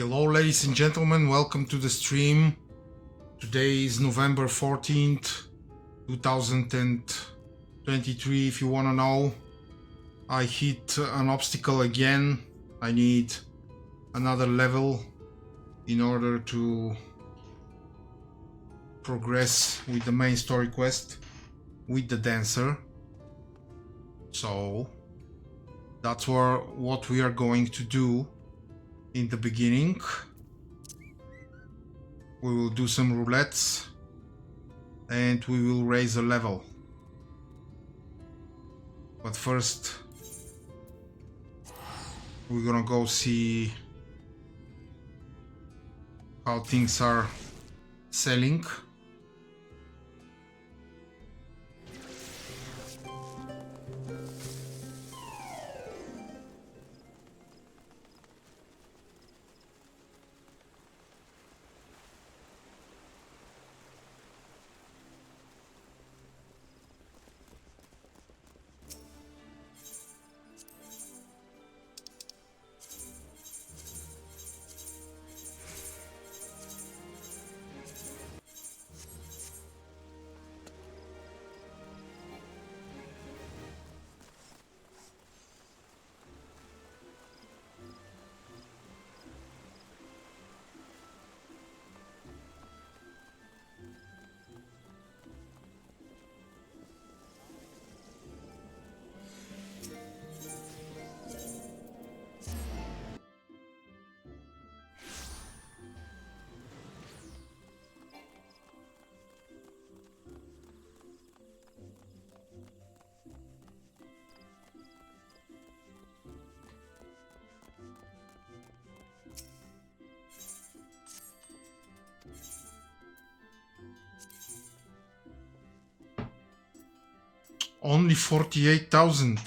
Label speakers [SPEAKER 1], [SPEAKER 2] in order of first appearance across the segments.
[SPEAKER 1] Hello ladies and gentlemen, welcome to the stream. Today is November 14th, 2023. If you want to know, I hit an obstacle again. I need another level in order to progress with the main story quest with the dancer. So that's what we are going to do. In the beginning, we will do some roulettes and we will raise a level. But first, we're gonna go see how things are selling. Only 48,000.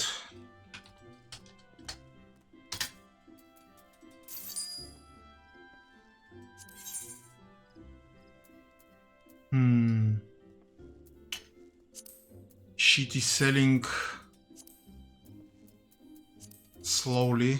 [SPEAKER 1] Shit is selling slowly.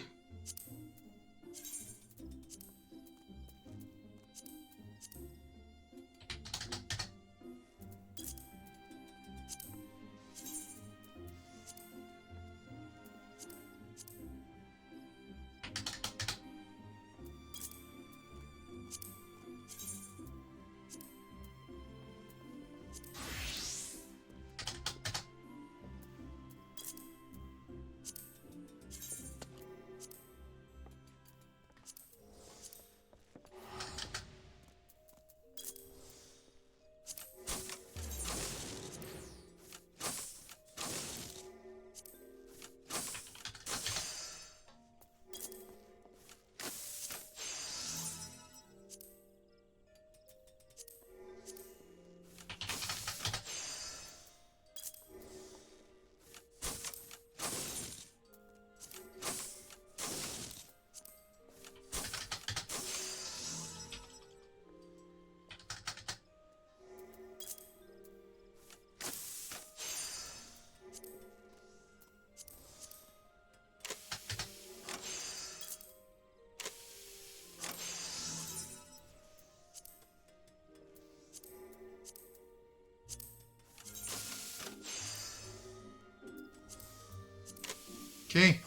[SPEAKER 1] Okay.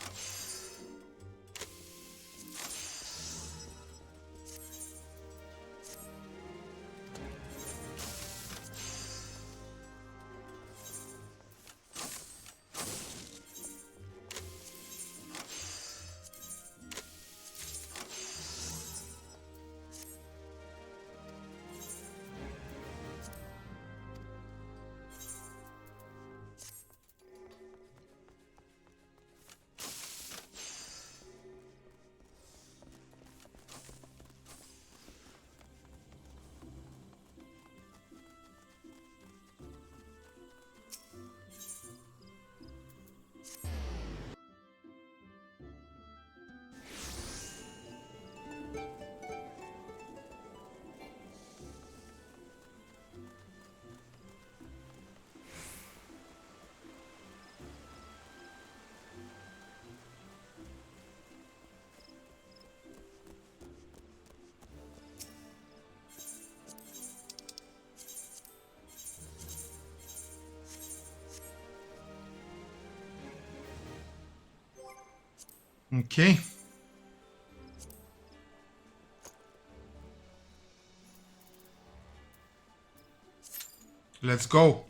[SPEAKER 1] Okay. Let's go.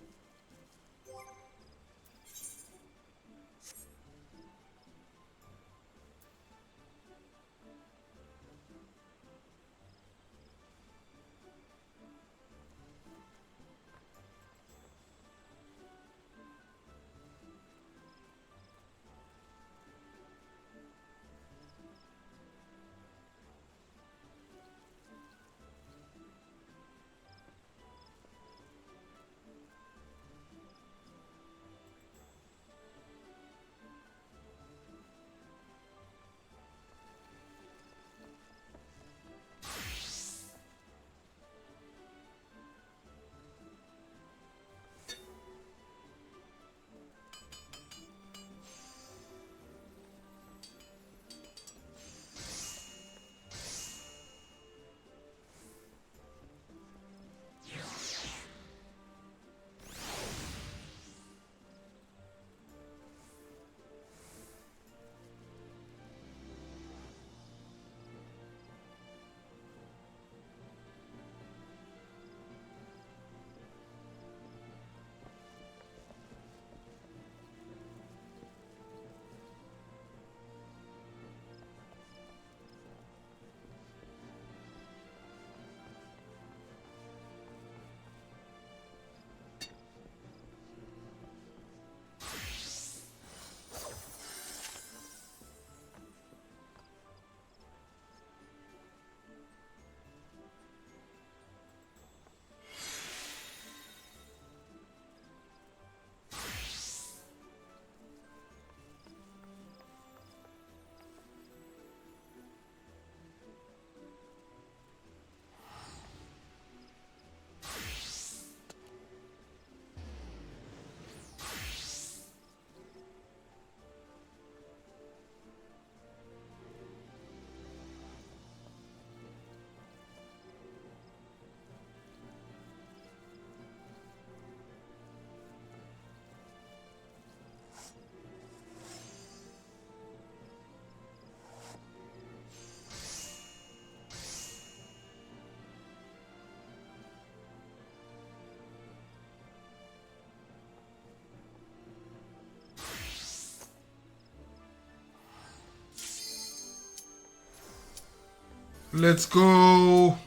[SPEAKER 1] Let's go.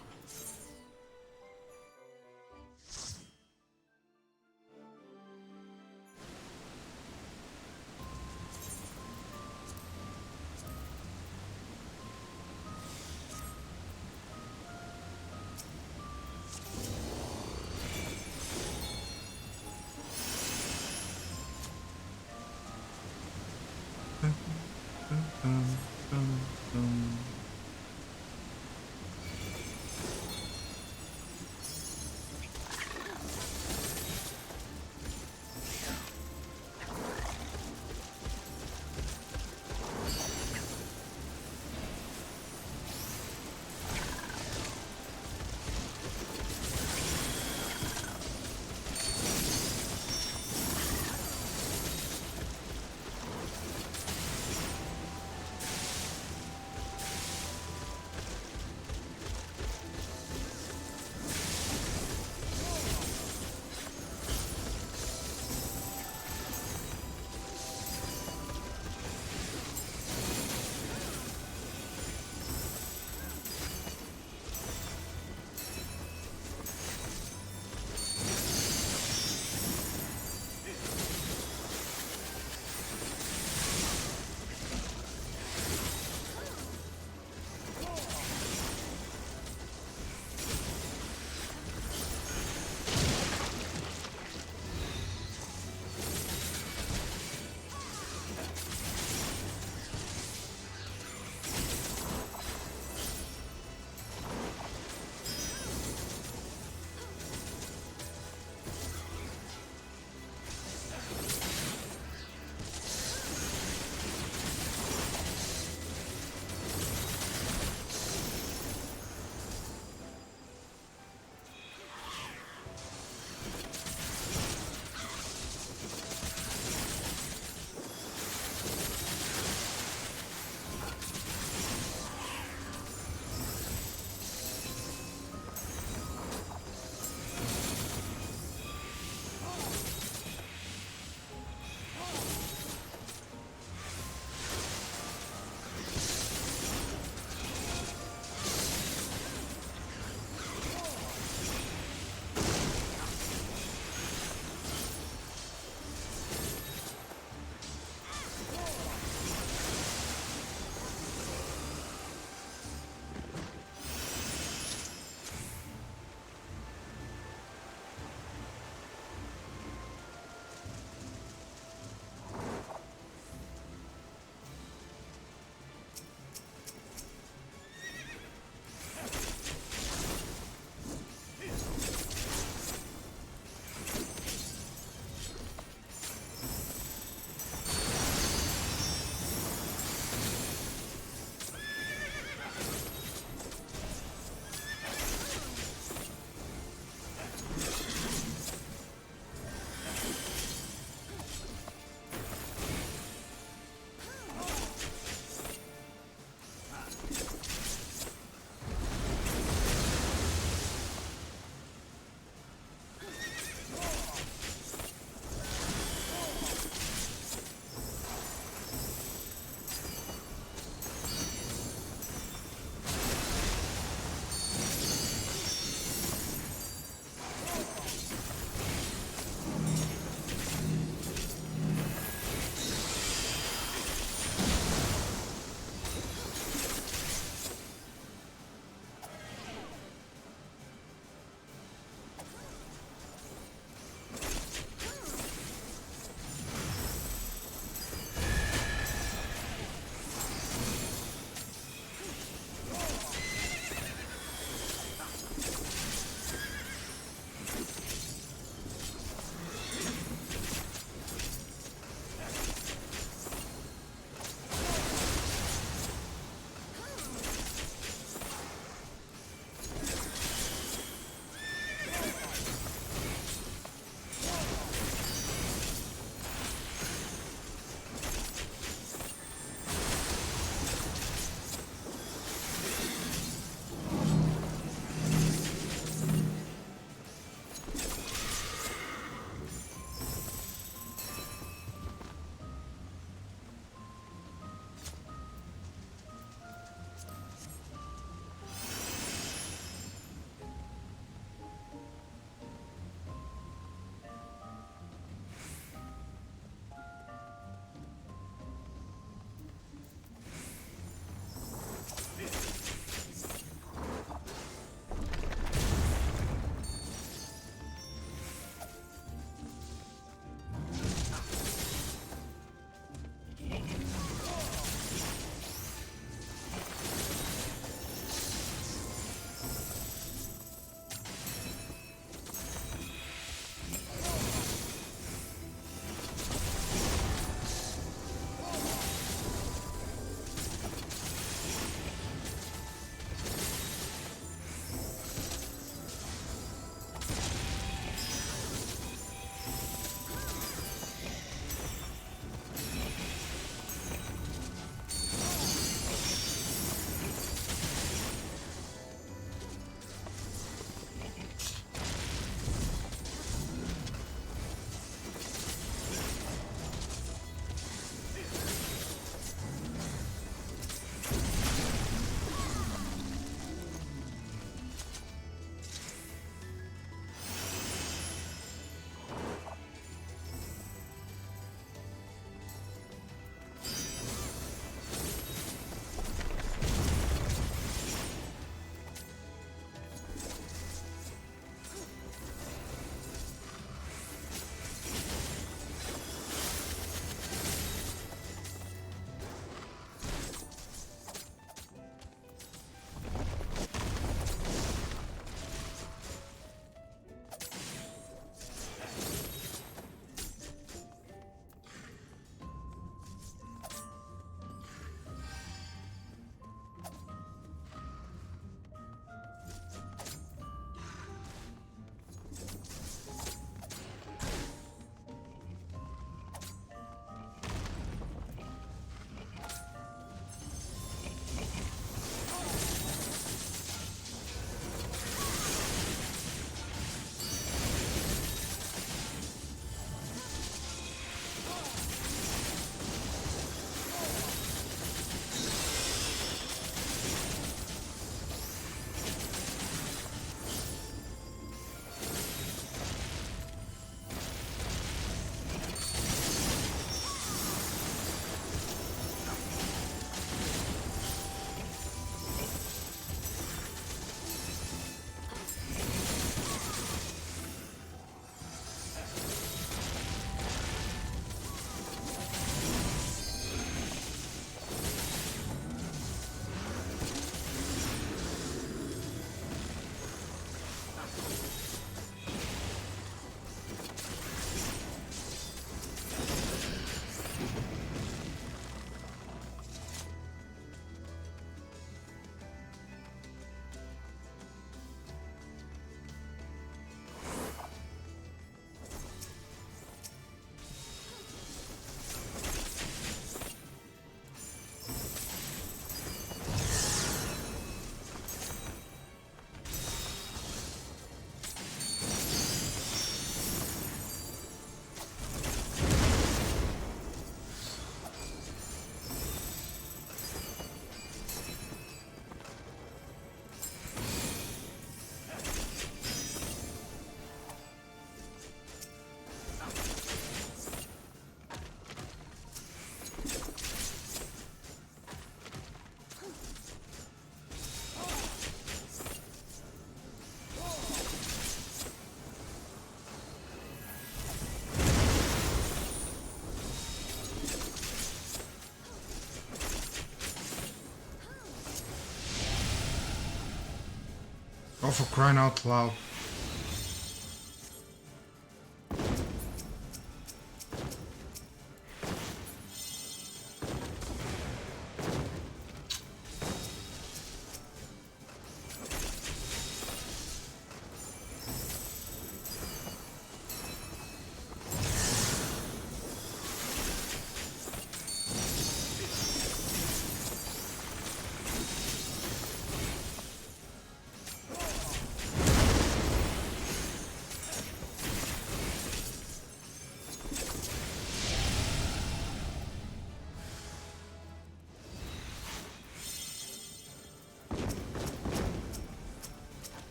[SPEAKER 1] Oh, for crying out loud.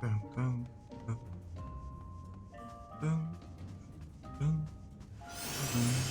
[SPEAKER 1] Dun, dun, dun, dun, dun, dun.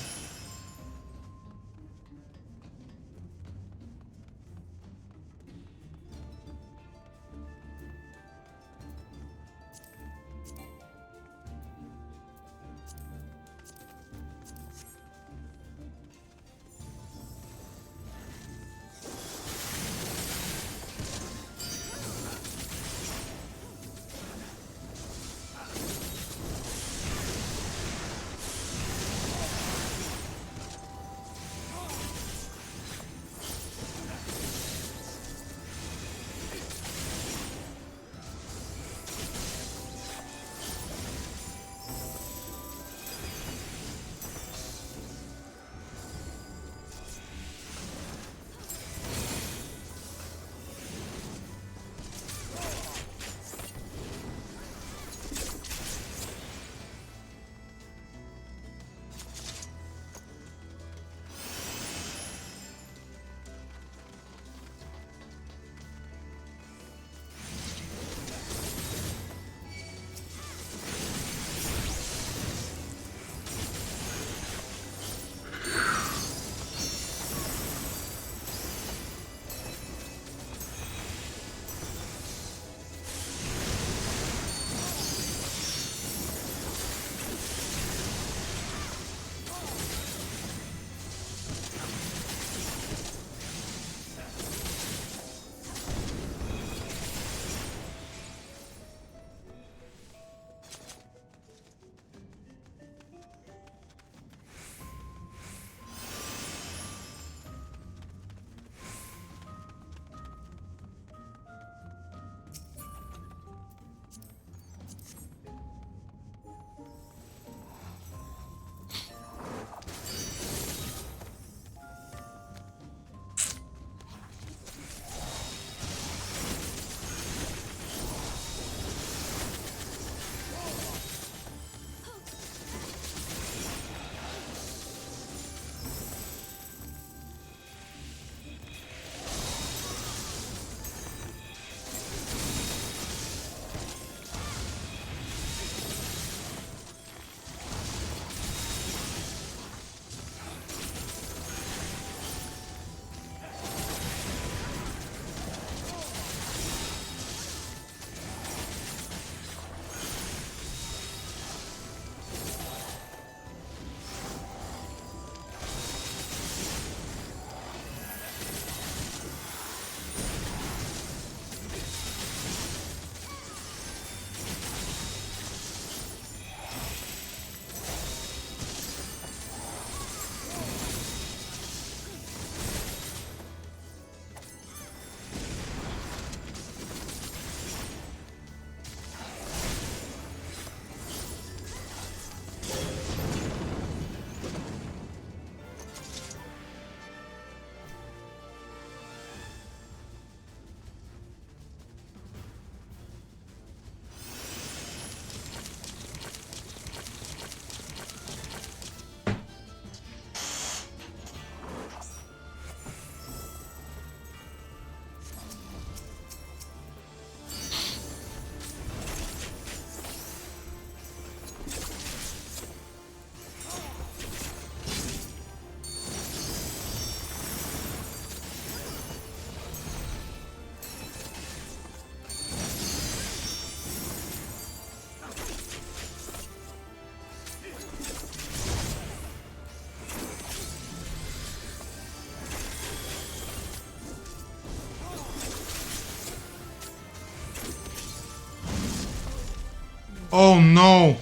[SPEAKER 1] Oh no!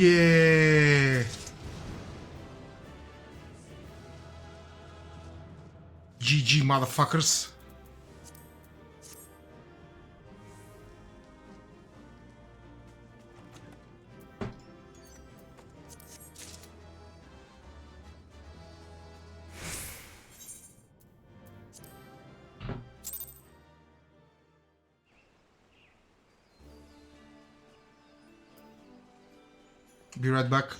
[SPEAKER 1] Yeah. GG, motherfuckers. Be right back.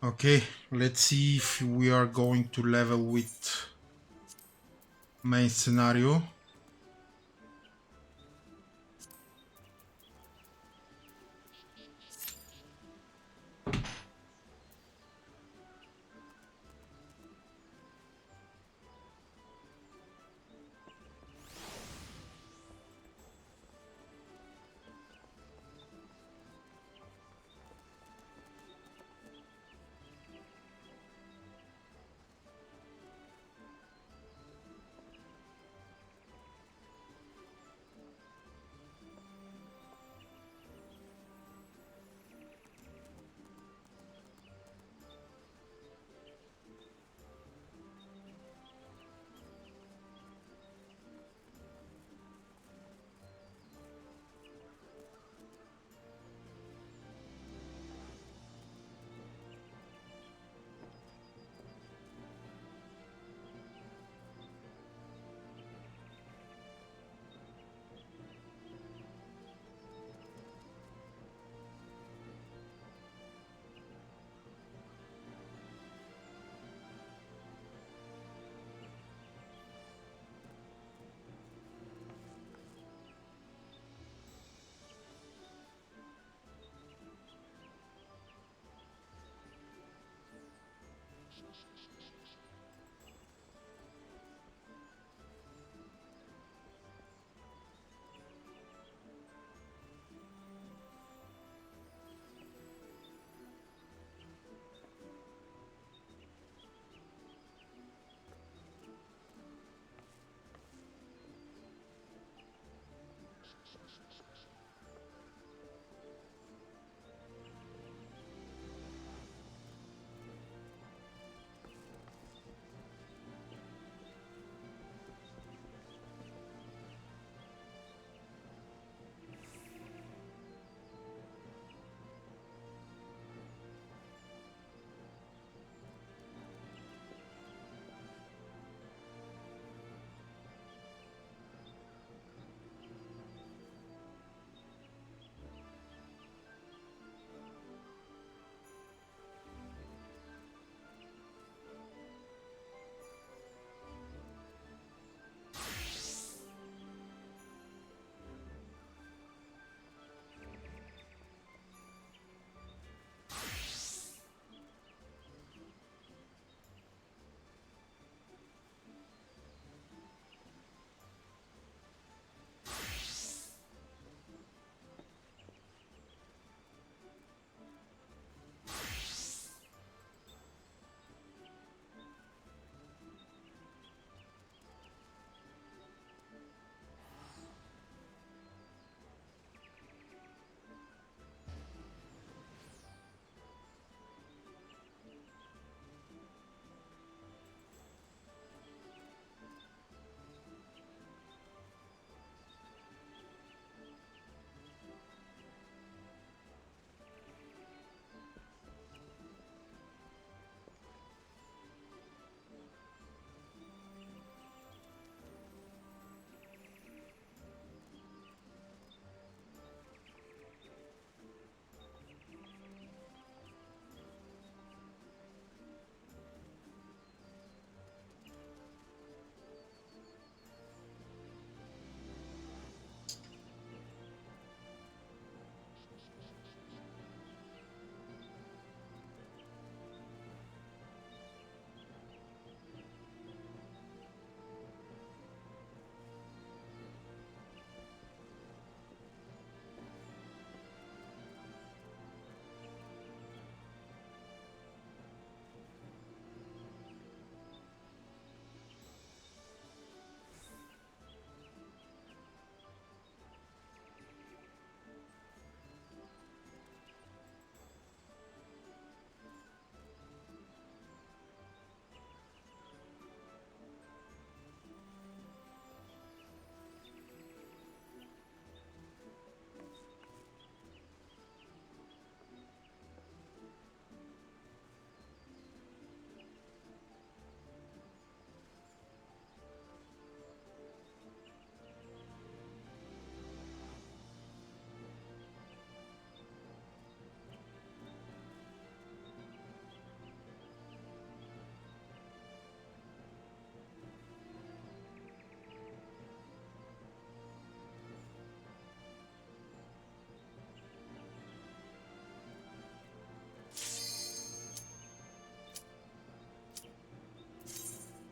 [SPEAKER 1] Okay, let's see if we are going to level with main scenario.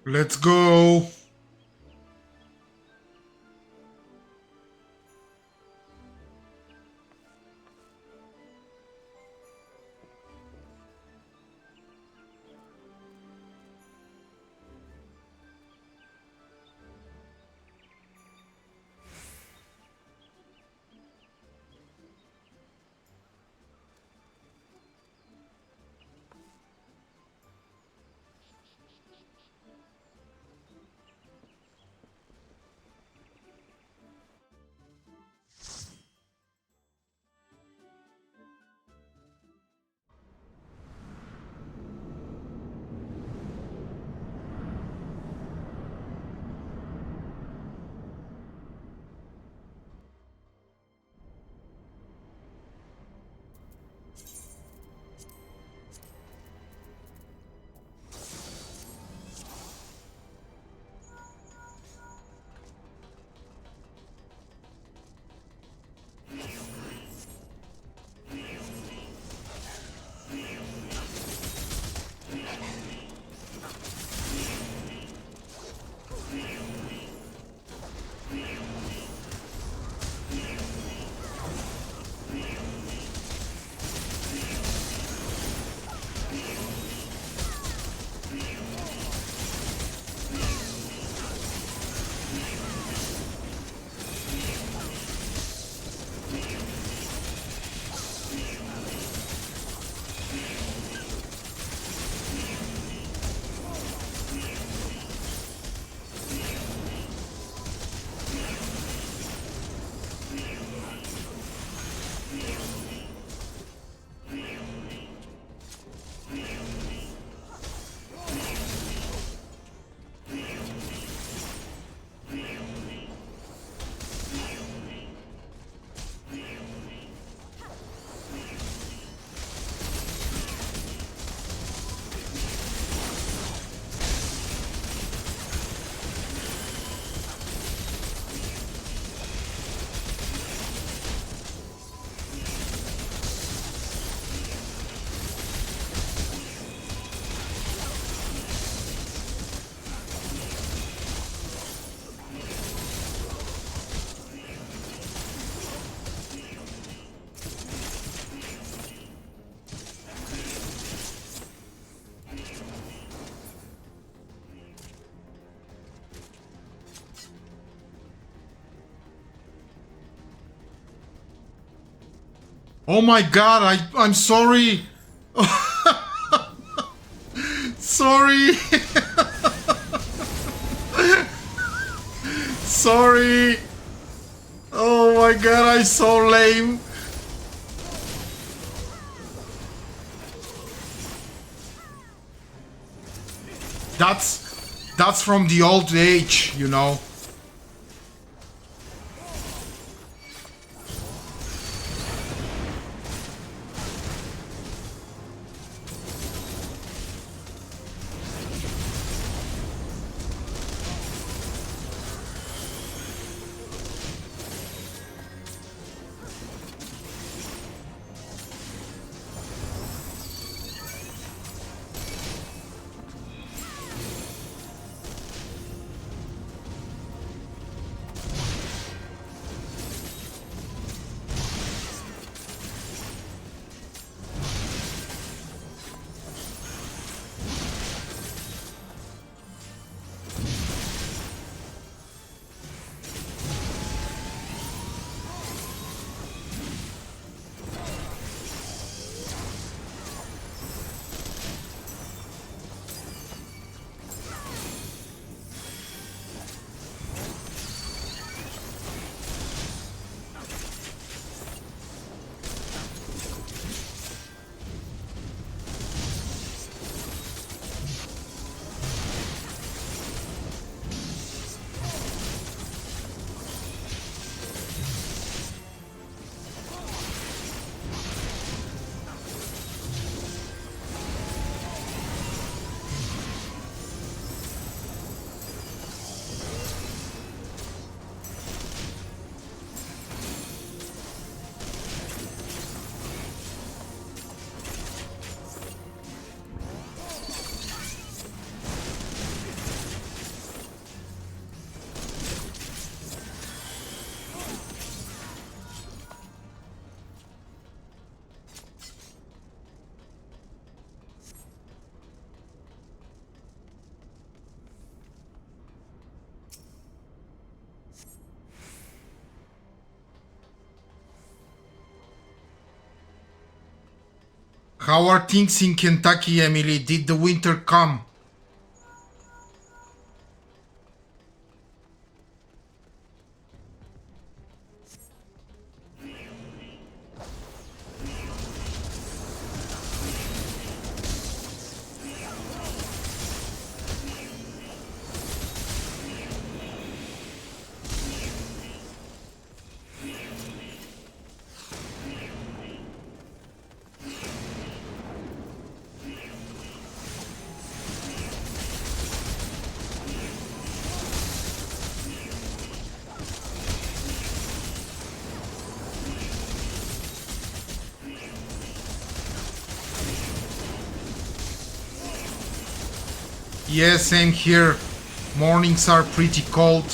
[SPEAKER 1] Let's go. Oh my god, I'm sorry. Sorry. Sorry. Oh my god, I'm so lame. That's from the old age, you know. How are things in Kentucky, Emily? Did the winter come? Yeah, same here. Mornings are pretty cold.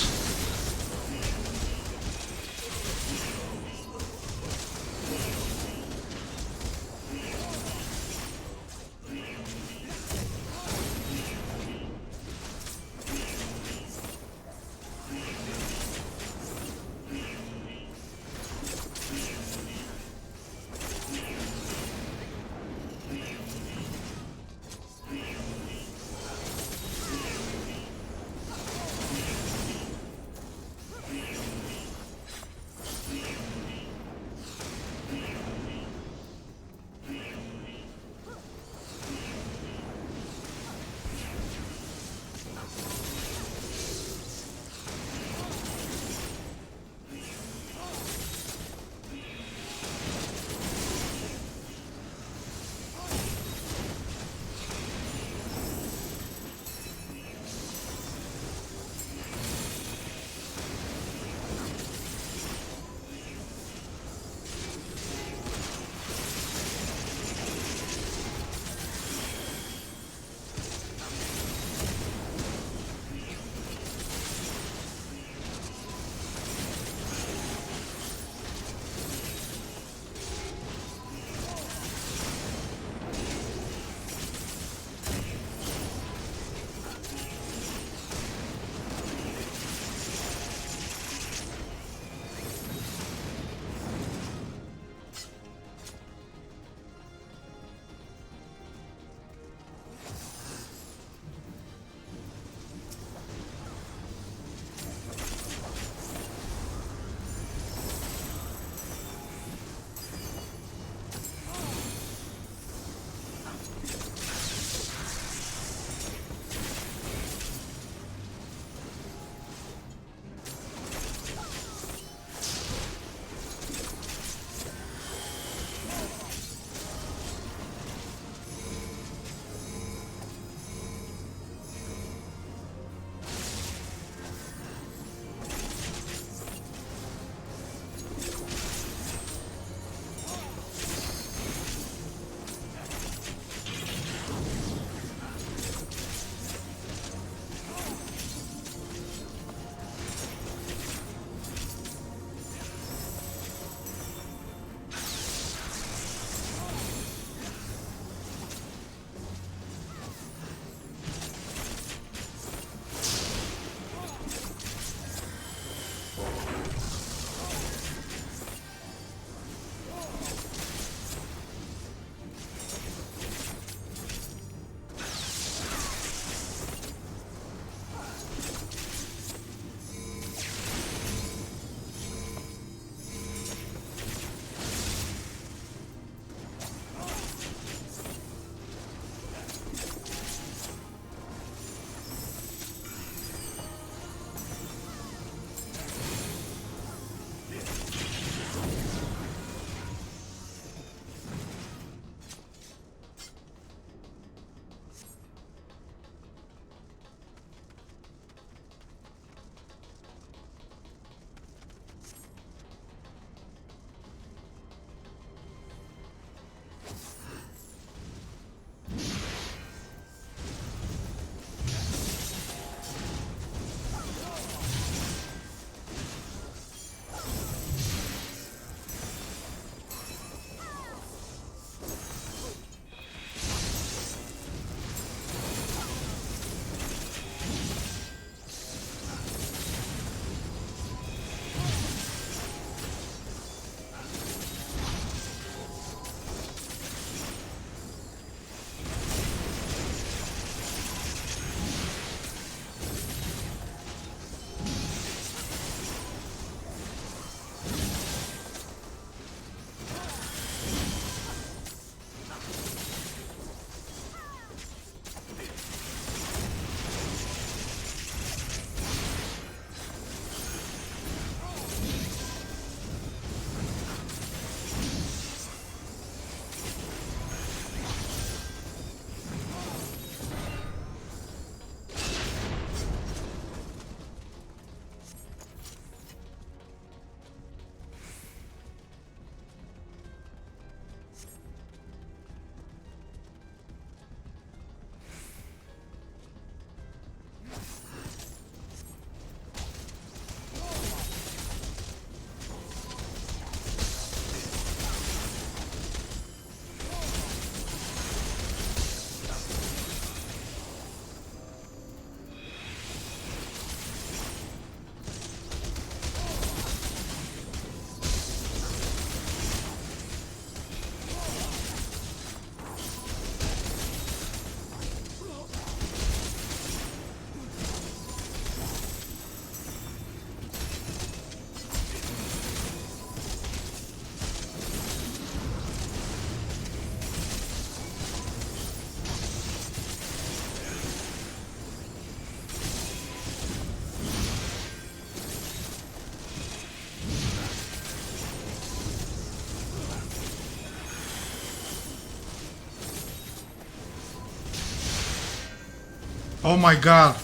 [SPEAKER 1] Oh my god.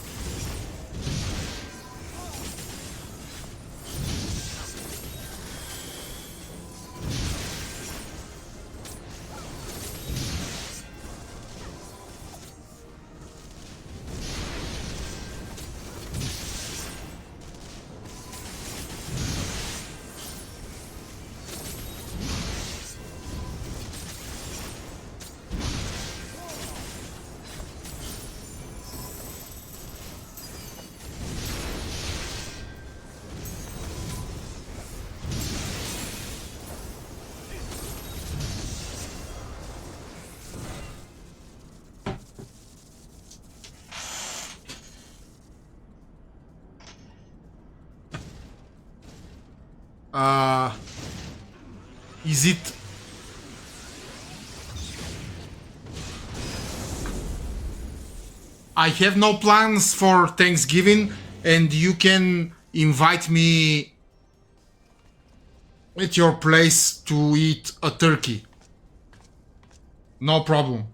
[SPEAKER 1] Is it... I have no plans for Thanksgiving, and you can invite me at your place to eat a turkey. No problem.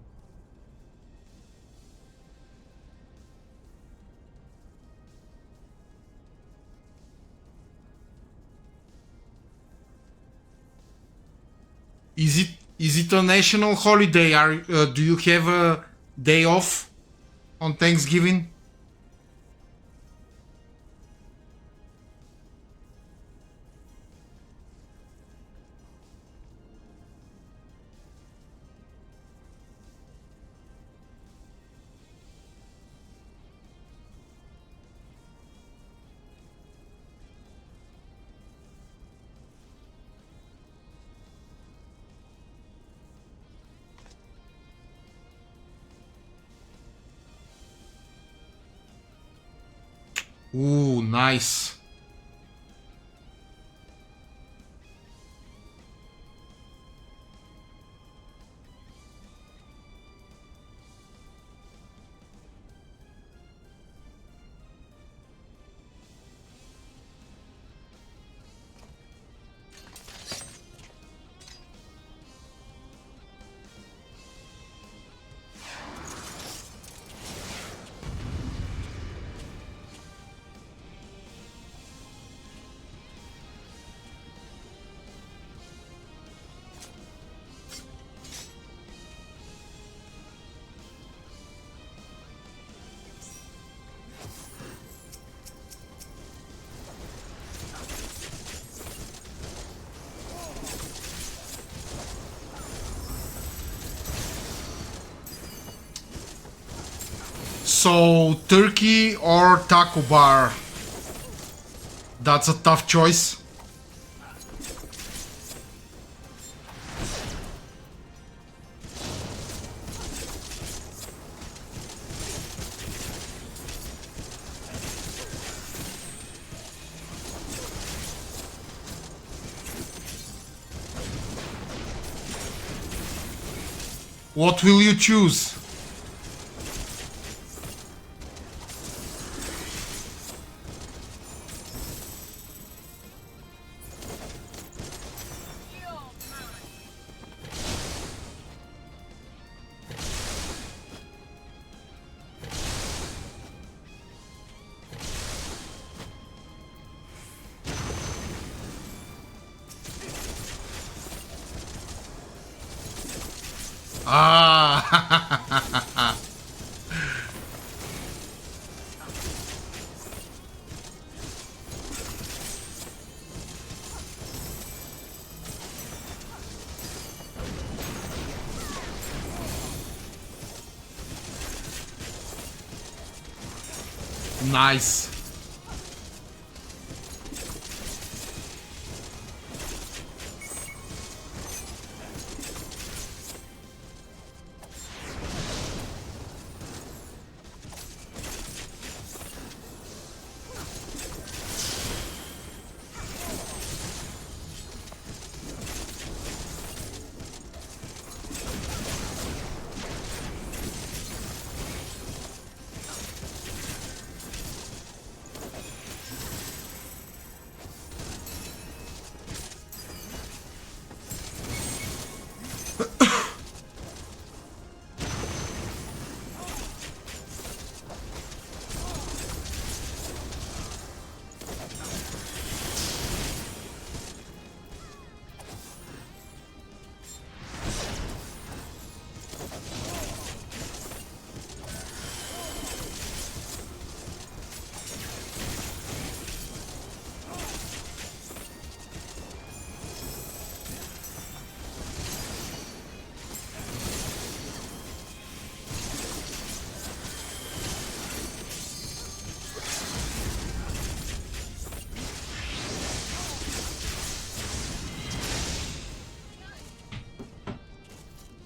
[SPEAKER 1] Is it a national holiday? Do you have a day off on Thanksgiving? Ooh, nice. So, turkey or taco bar? That's a tough choice. What will you choose? Ah! Nice.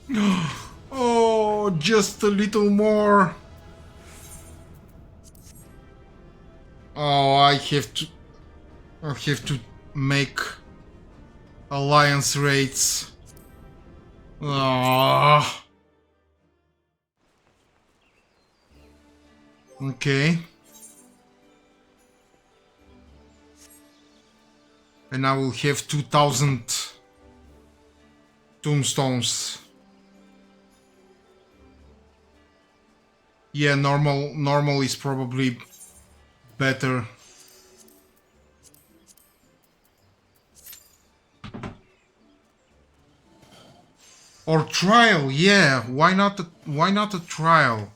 [SPEAKER 1] Oh, just a little more. Oh, I have to make alliance raids. Ah. Okay. And I will have 2000 tombstones. Yeah, normal is probably better. Or trial, yeah. Why not a trial?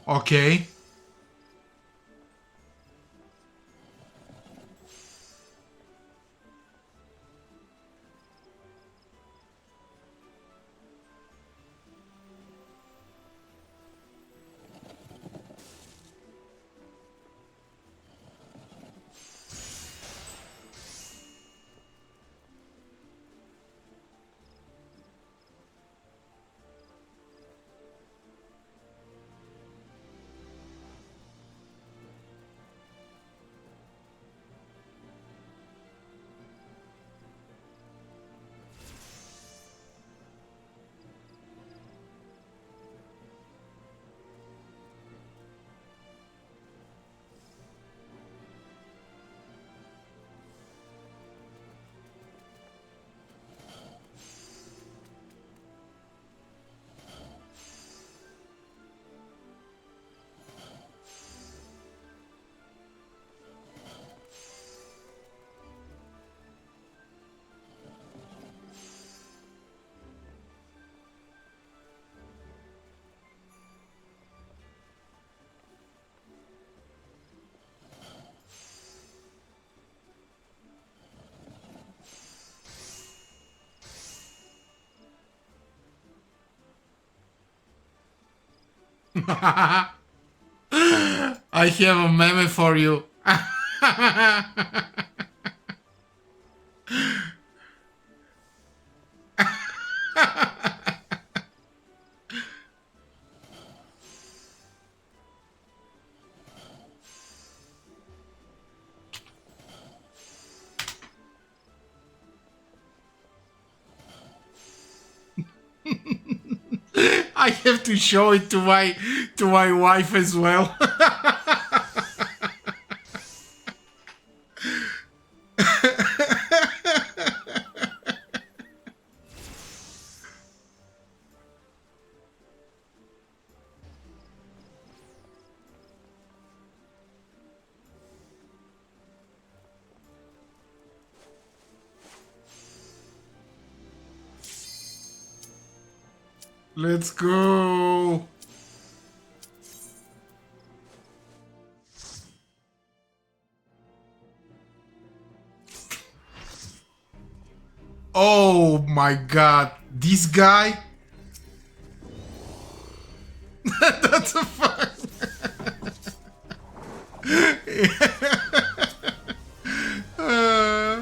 [SPEAKER 1] Okay. I have a meme for you. I have to show it to my wife as well. Let's go. Oh my god, this guy. That's a fact. uh,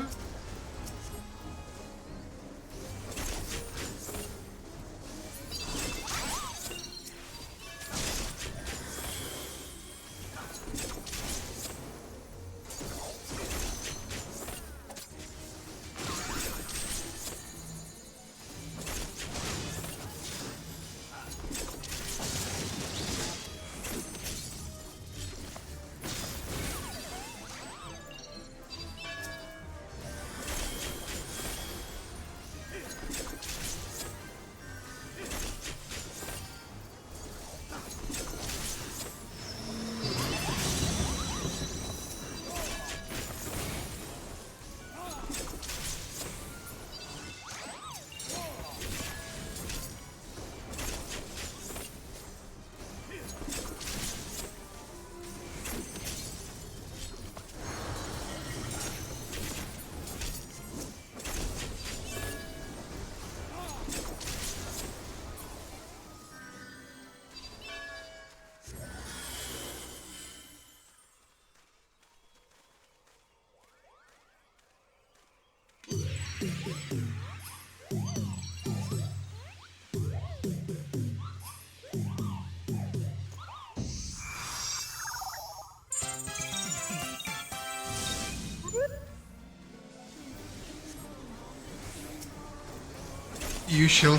[SPEAKER 1] you shall.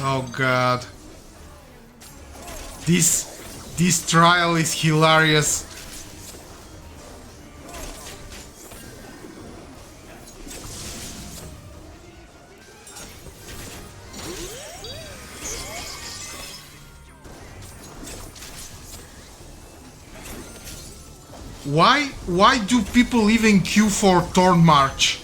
[SPEAKER 1] Oh god. This trial is hilarious. Why do people even queue for Thorn March?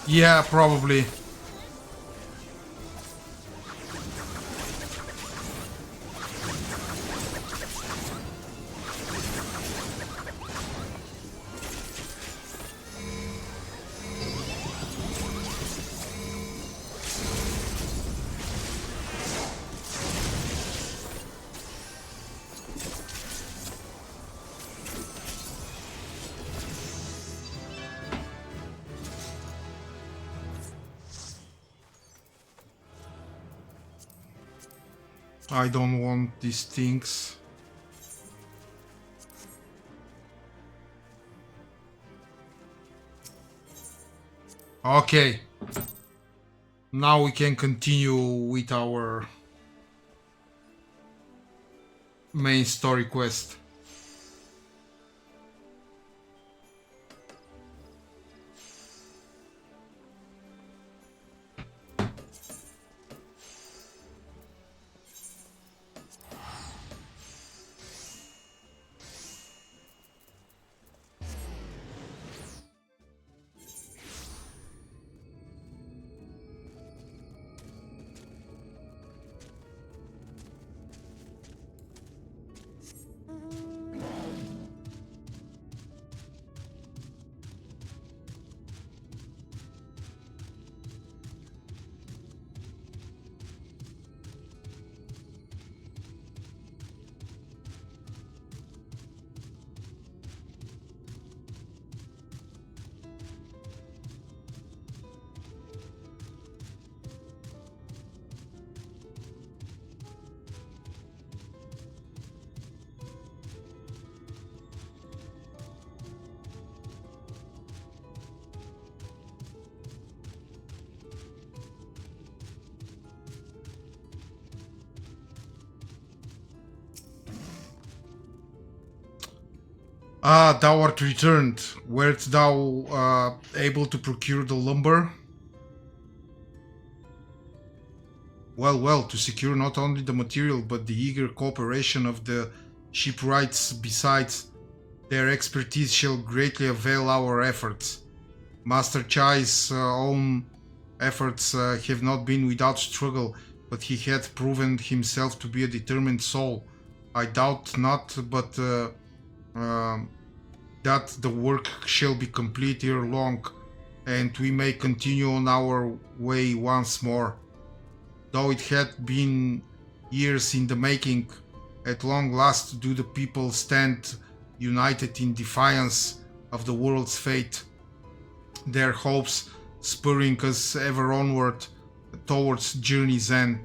[SPEAKER 1] Yeah, probably. I don't want these things. Okay. Now we can continue with our main story quest. Ah, thou art returned. Wert thou able to procure the lumber? Well, well, to secure not only the material but the eager cooperation of the shipwrights besides, their expertise shall greatly avail our efforts. Master Chai's own efforts have not been without struggle, but he hath proven himself to be a determined soul. I doubt not, but um that the work shall be complete ere long, and we may continue on our way once more. Though it had been years in the making, at long last do the people stand united in defiance of the world's fate, their hopes spurring us ever onward towards journey's end.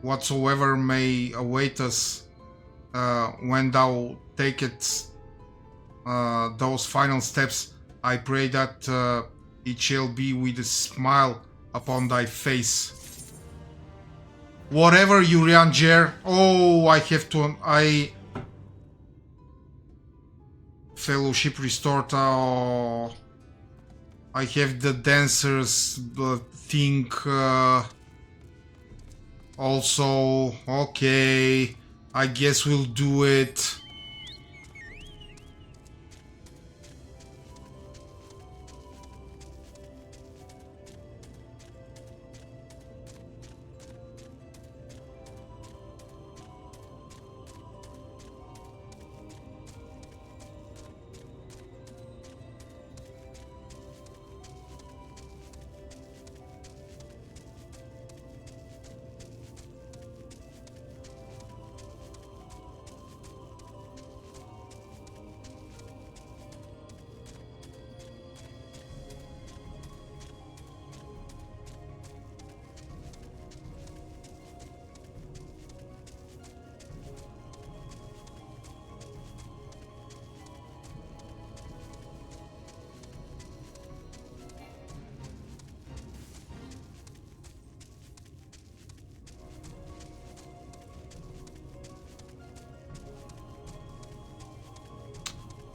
[SPEAKER 1] Whatsoever may await us when thou takest those final steps, I pray that it shall be with a smile upon thy face. Whatever you Urianger. Oh, I have to. Fellowship restored. Oh, I have the dancers thing. Also, okay. I guess we'll do it.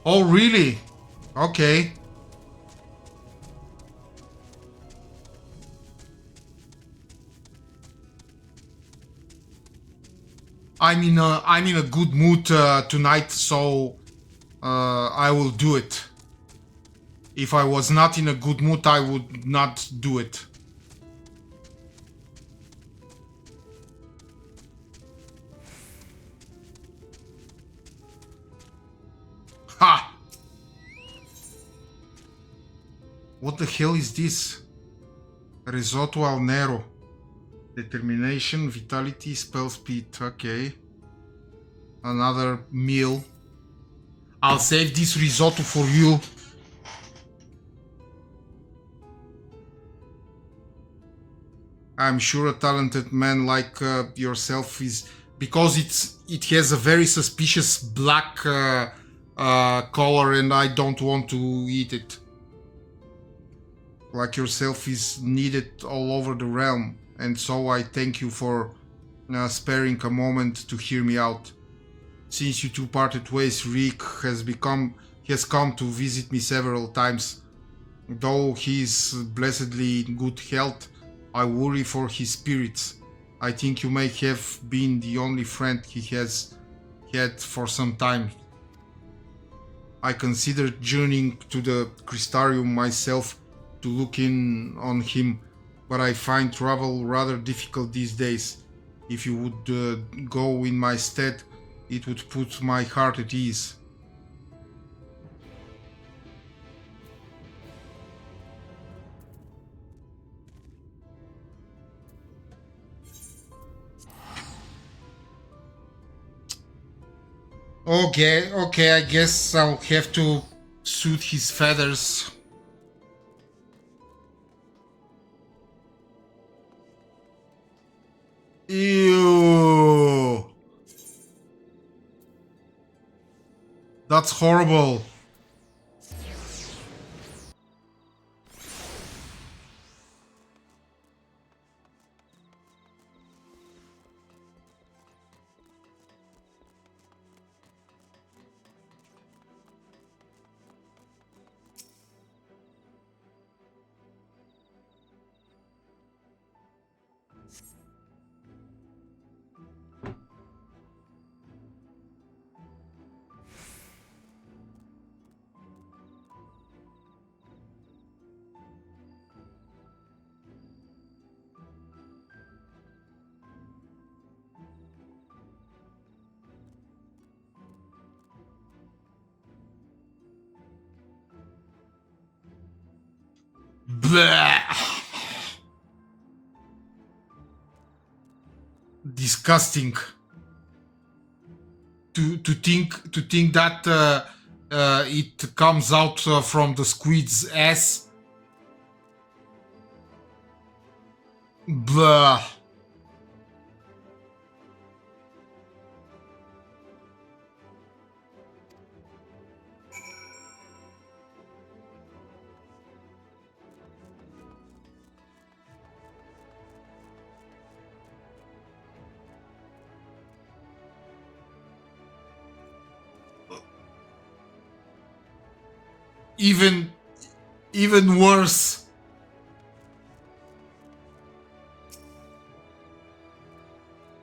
[SPEAKER 1] Oh, really? Okay. I'm in a good mood tonight, so I will do it. If I was not in a good mood, I would not do it. Ha! What the hell is this? Risotto al nero. Determination, vitality, spell speed. Okay. Another meal. I'll save this risotto for you. I'm sure a talented man like yourself is, because it has a very suspicious black color, and I don't want to eat it. Like yourself is needed all over the realm, and so I thank you for sparing a moment to hear me out. Since you two parted ways, Rick has come to visit me several times. Though he is blessedly in good health, I worry for his spirits. I think you may have been the only friend he has had for some time. I considered journeying to the Crystarium myself to look in on him, but I find travel rather difficult these days. If you would go in my stead, it would put my heart at ease. Okay, I guess I'll have to suit his feathers. Ew. That's horrible. Bleh. Disgusting. To think that it comes out from the squid's ass. Blah. Even worse.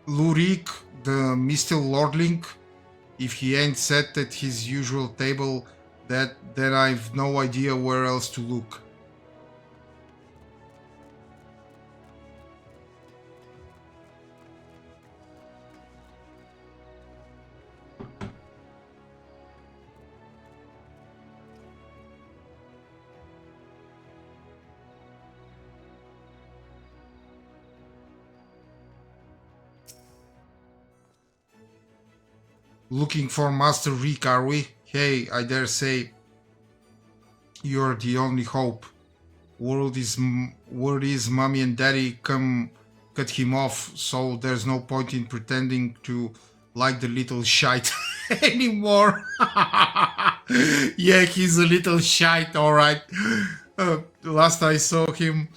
[SPEAKER 1] Lurik, the Mistil Lordling, if he ain't sat at his usual table, then I've no idea where else to look. Looking for Master Rick, are we? Hey, I dare say you're the only hope. Word is mommy and daddy come cut him off, so there's no point in pretending to like the little shite anymore. Yeah, he's a little shite, alright. Last I saw him,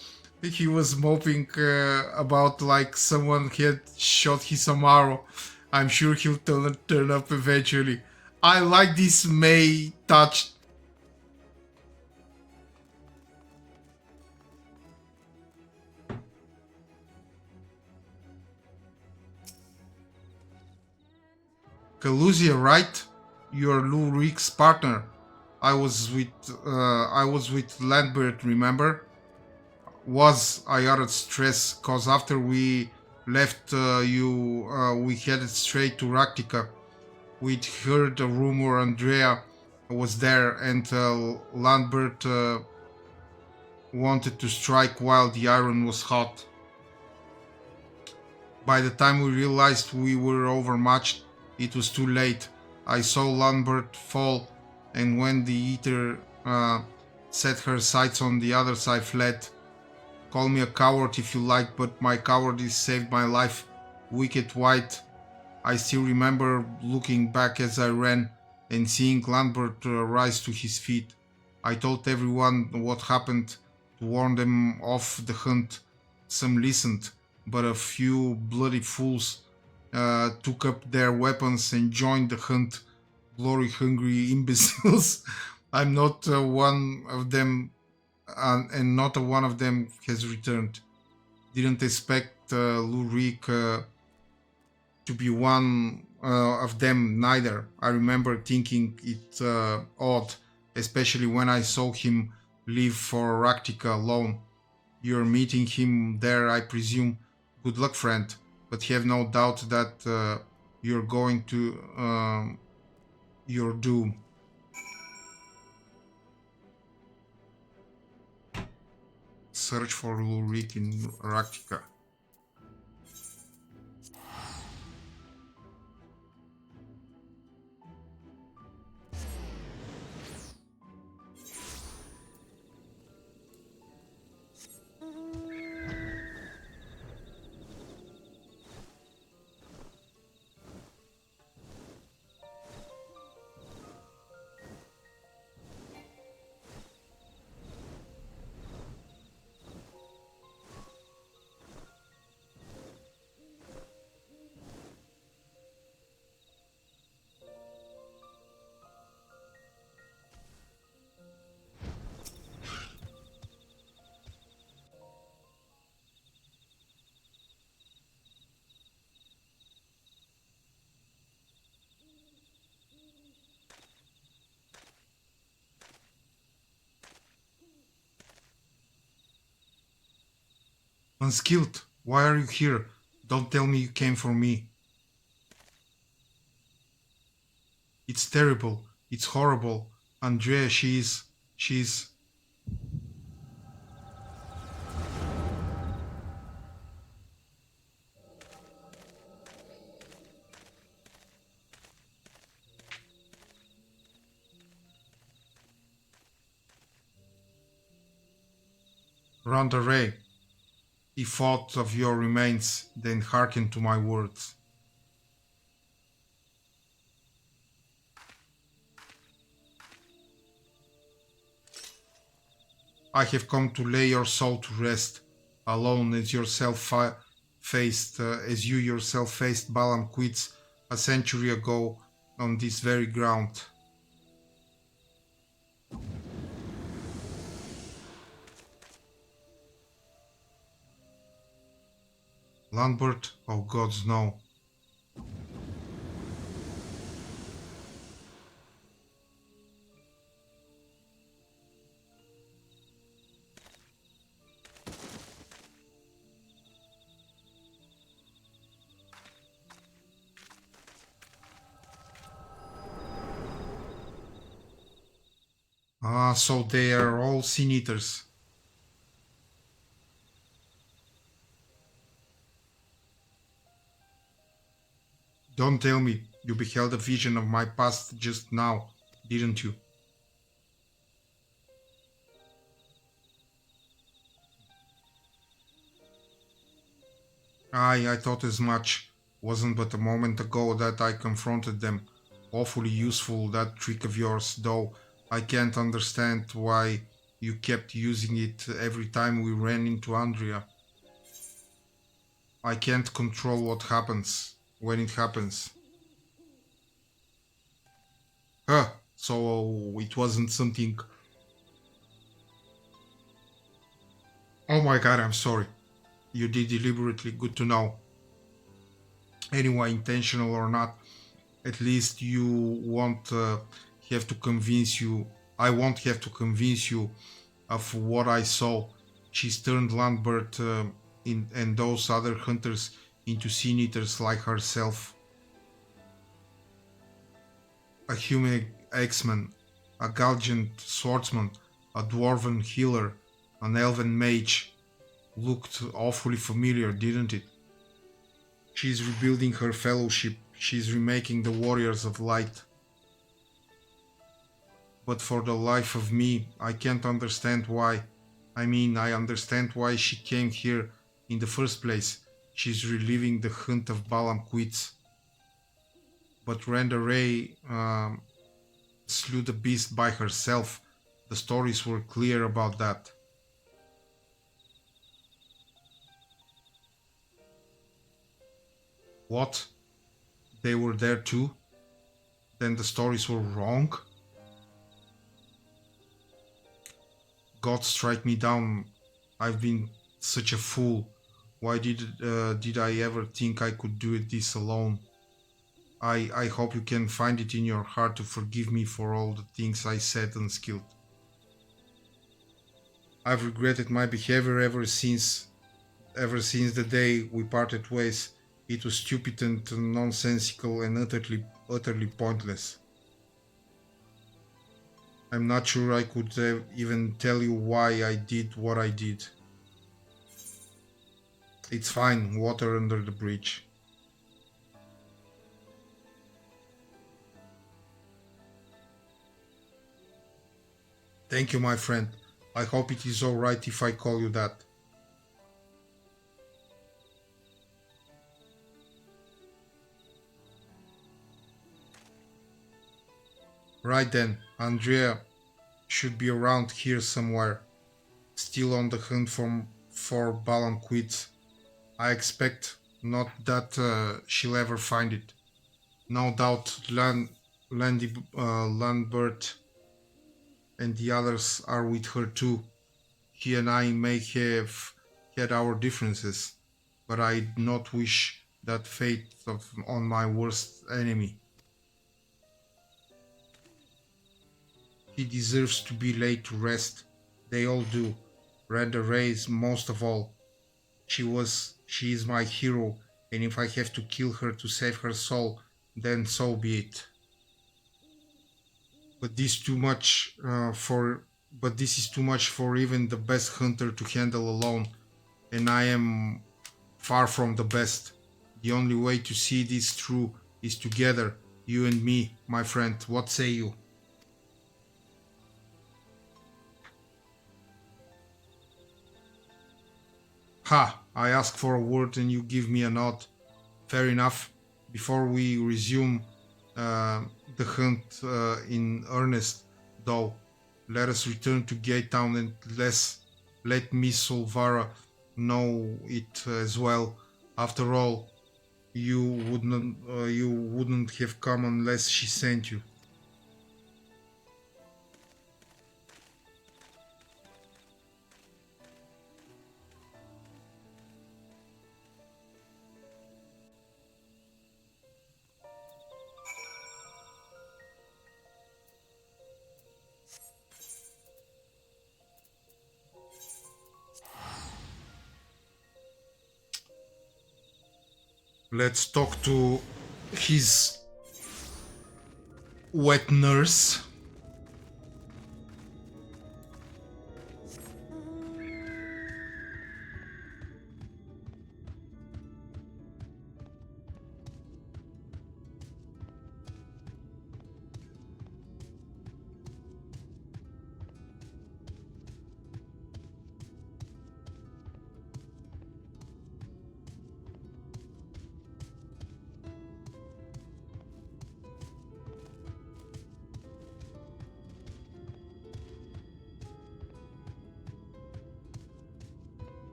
[SPEAKER 1] he was moping about like someone had shot his Amaro. I'm sure he'll turn up eventually. I like this May touch. Caluzia, right? You're Lou Rick's partner. I was with Lambert, remember? I added stress, cause after we left we headed straight to Raktika. We'd heard a rumor Andrea was there, and Lambert wanted to strike while the iron was hot. By the time we realized we were overmatched, it was too late. I saw Lambert fall, and when the Eater set her sights on the others, I fled. Call me a coward if you like, but my cowardice saved my life. Wicked White. I still remember looking back as I ran and seeing Lambert rise to his feet. I told everyone what happened to warn them off the hunt. Some listened, but a few bloody fools took up their weapons and joined the hunt. Glory-hungry imbeciles. I'm not one of them, and not one of them has returned. Didn't expect Lurik to be one of them neither. I remember thinking it odd, especially when I saw him leave for Raktika alone. You're meeting him there, I presume. Good luck, friend, but have no doubt that you're going to your doom. Search for Lurik in Raktika. Unskilled, why are you here? Don't tell me you came for me. It's terrible. It's horrible. Andrea, she's... Rondaray, he thought of your remains, then hearkened to my words. I have come to lay your soul to rest, alone as as you yourself faced Balam Quits a century ago on this very ground. Lambert, oh gods no. Ah, so they are all sin eaters. Don't tell me you beheld a vision of my past just now, didn't you? Aye, I thought as much. Wasn't but a moment ago that I confronted them. Awfully useful, that trick of yours, though I can't understand why you kept using it every time we ran into Andrea. I can't control what happens when it happens. Huh, so it wasn't something. Oh my god, I'm sorry. You did deliberately, good to know. Anyway, intentional or not, at least you won't have to convince you. I won't have to convince you of what I saw. She's turned Lambert and those other hunters into sin eaters like herself. A human axeman, a Galgant swordsman, a dwarven healer, an elven mage. Looked awfully familiar, didn't it? She's rebuilding her fellowship. She's remaking the Warriors of Light. But for the life of me, I can't understand why. I mean, I understand why she came here in the first place. She's reliving the hunt of Balam Quits. But Randa Ray slew the beast by herself. The stories were clear about that. What? They were there too? Then the stories were wrong? God strike me down. I've been such a fool. Why did I ever think I could do this alone? I hope you can find it in your heart to forgive me for all the things I said unskilled. I've regretted my behavior ever since the day we parted ways. It was stupid and nonsensical and utterly pointless. I'm not sure I could even tell you why I did what I did. It's fine, water under the bridge. Thank you, my friend. I hope it is alright if I call you that. Right then, Andrea should be around here somewhere, still on the hunt for Balanquid. I expect not that she'll ever find it. No doubt Lambert and the others are with her too. He and I may have had our differences, but I'd not wish that on my worst enemy. He deserves to be laid to rest. They all do. Randa Reyes most of all. She is my hero, and if I have to kill her to save her soul, then so be it. But this too much for but this is too much for even the best hunter to handle alone, and I am far from the best. The only way to see this through is together, you and me, my friend. What say you? Ha! I ask for a word and you give me a nod. Fair enough. Before we resume uh, the hunt in earnest, though, let us return to Gate Town and let Miss Solvara know it as well. After all, you wouldn't have come unless she sent you. Let's talk to his wet nurse.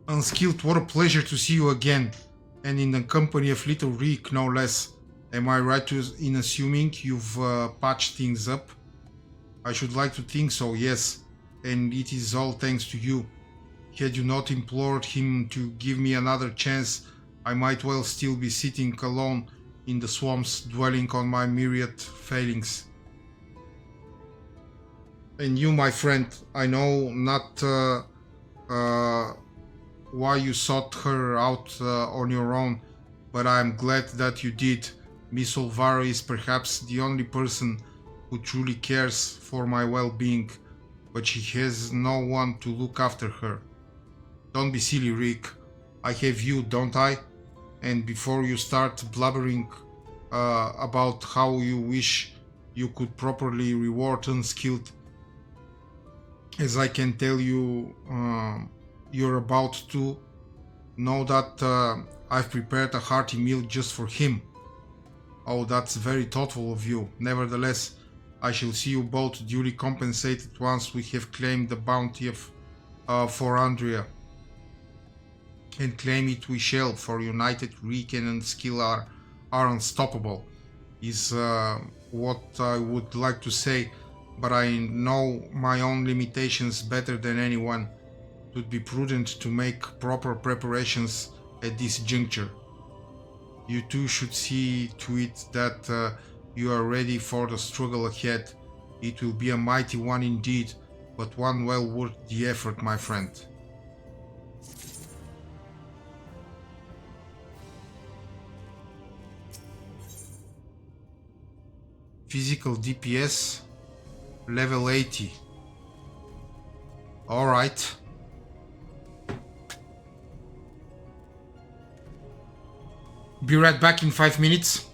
[SPEAKER 1] Unskilled, what a pleasure to see you again, and in the company of little Rick, no less. Am I right in assuming you've patched things up? I should like to think so, yes, and it is all thanks to you. Had you not implored him to give me another chance, I might well still be sitting alone in the swamps, dwelling on my myriad failings. And you, my friend, I know not uh, why you sought her out on your own, but I am glad that you did. Miss Olvara is perhaps the only person who truly cares for my well-being, but she has no one to look after her. Don't be silly, Rick. I have you, don't I? And before you start blubbering about how you wish you could properly reward unskilled, as I can tell you you're about to, know that I've prepared a hearty meal just for him. Oh, that's very thoughtful of you. Nevertheless, I shall see you both duly compensated once we have claimed the bounty of for Andrea. And claim it we shall, for united Riken and skill are unstoppable, is what I would like to say, but I know my own limitations better than anyone. It would be prudent to make proper preparations at this juncture. You two should see to it that you are ready for the struggle ahead. It will be a mighty one indeed, but one well worth the effort, my friend. Physical DPS level 80. Alright. Be right back in 5 minutes.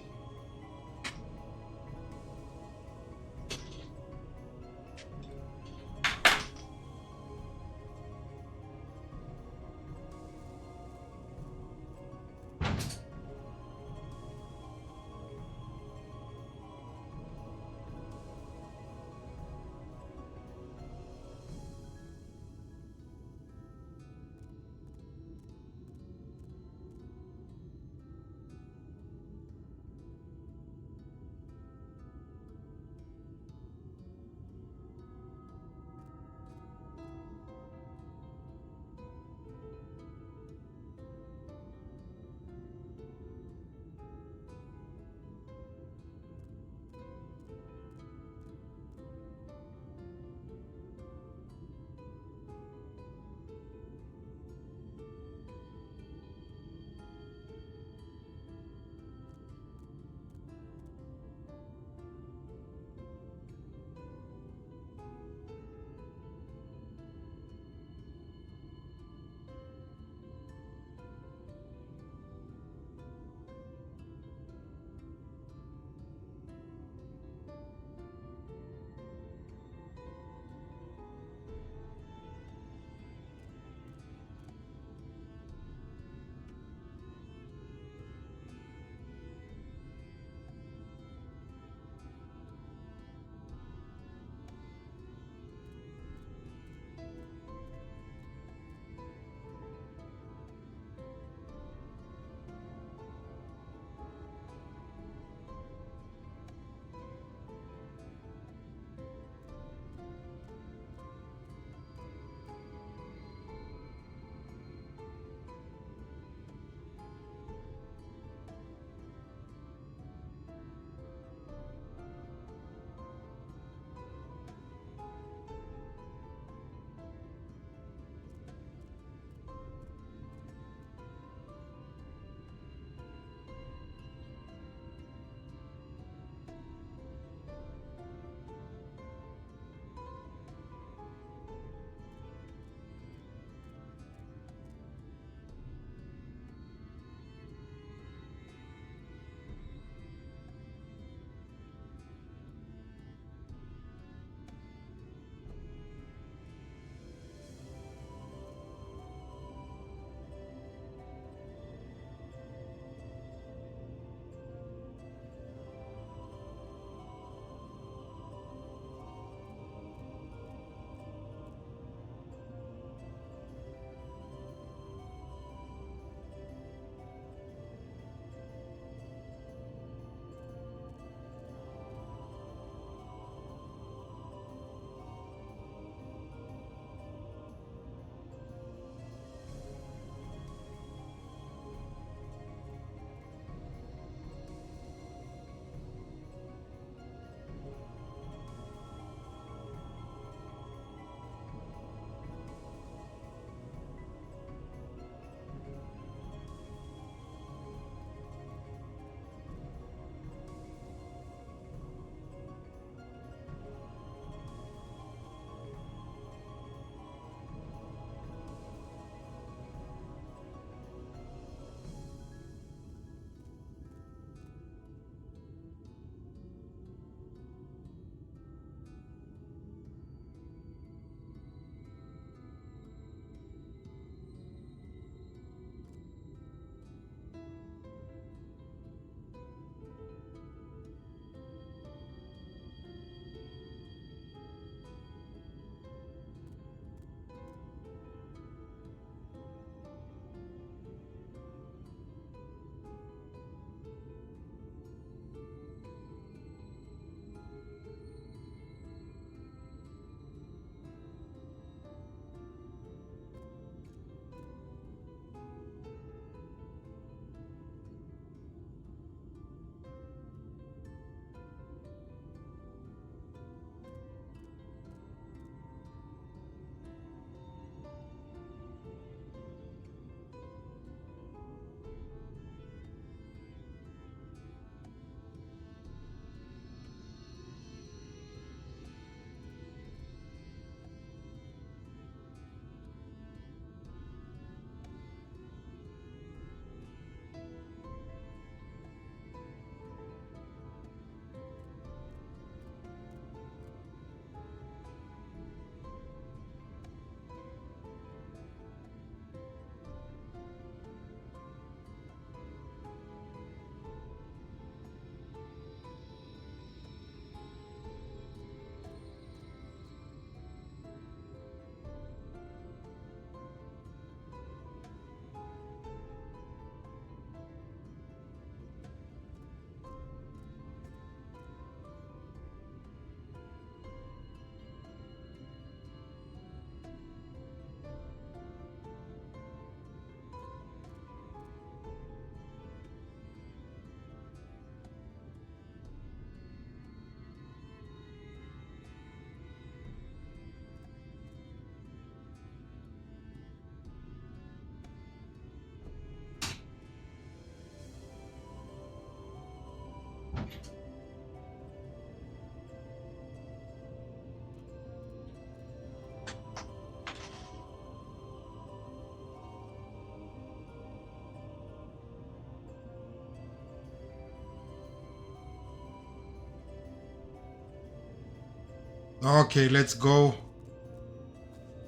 [SPEAKER 1] Okay, let's go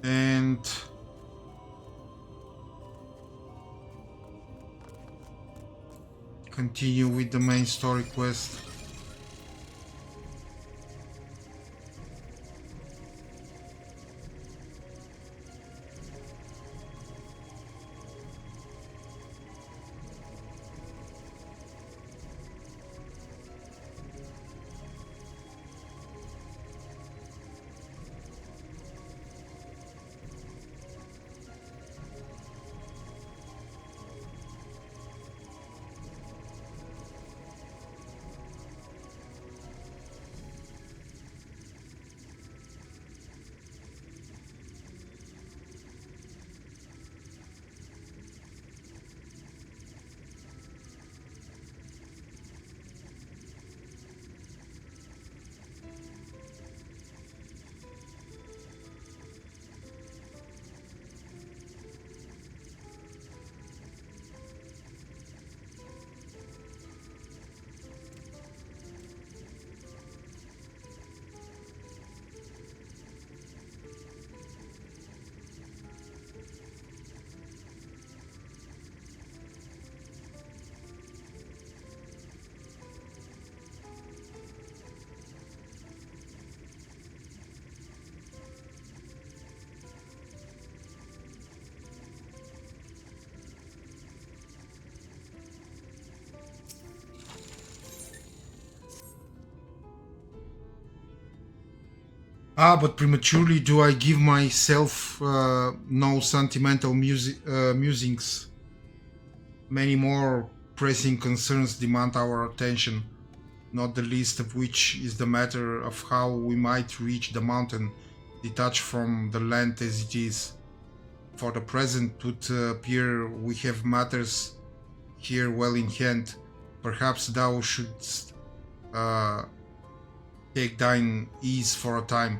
[SPEAKER 1] and continue with the main story quest. Ah, but prematurely do I give myself no sentimental musings. Many more pressing concerns demand our attention, not the least of which is the matter of how we might reach the mountain detached from the land as it is. For the present, it would appear we have matters here well in hand. Perhaps thou shouldst uh, take thine ease for a time.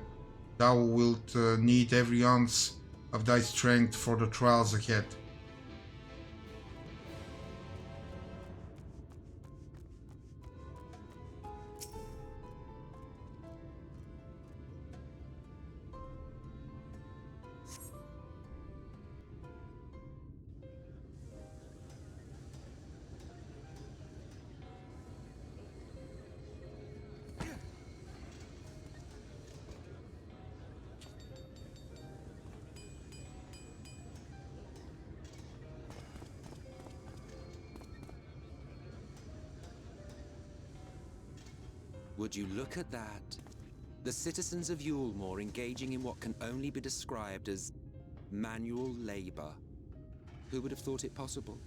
[SPEAKER 1] Thou wilt need every ounce of thy strength for the trials ahead.
[SPEAKER 2] Would you look at that? The citizens of Yulemoor engaging in what can only be described as manual labor. Who would have thought it possible?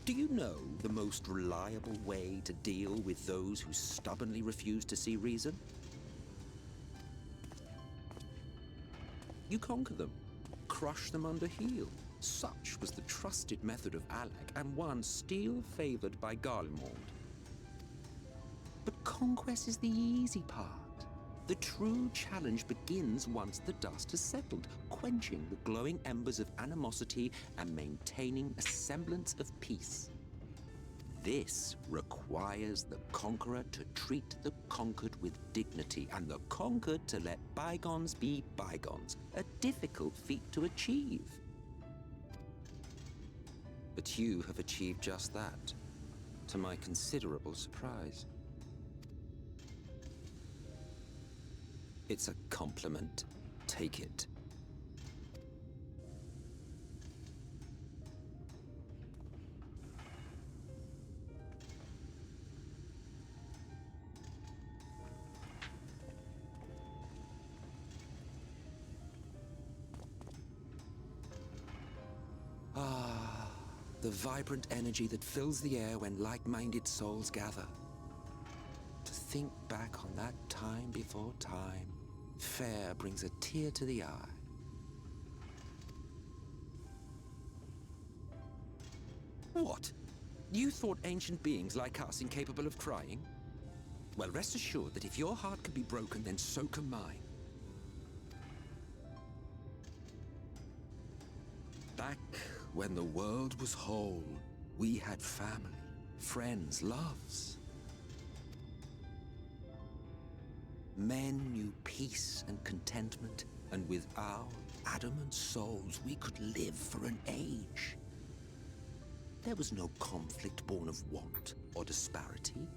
[SPEAKER 2] Do you know the most reliable way to deal with those who stubbornly refuse to see reason? You conquer them, crush them under heel. Such was the trusted method of Alec, and one still favored by Garlemald. But conquest is the easy part. The true challenge begins once the dust has settled, quenching the glowing embers of animosity and maintaining a semblance of peace. This requires the conqueror to treat the conquered with dignity, and the conquered to let bygones be bygones, a difficult feat to achieve. But you have achieved just that, to my considerable surprise. It's a compliment. Take it. Ah, the vibrant energy that fills the air when like-minded souls gather. To think back on that time before time, fair brings a tear to the eye. What? You thought ancient beings like us incapable of crying? Well, rest assured that if your heart can be broken, then so can mine. Back When the world was whole, we had family, friends, loves. Men knew peace and contentment, and with our adamant souls, we could live for an age. There was no conflict born of want or disparity.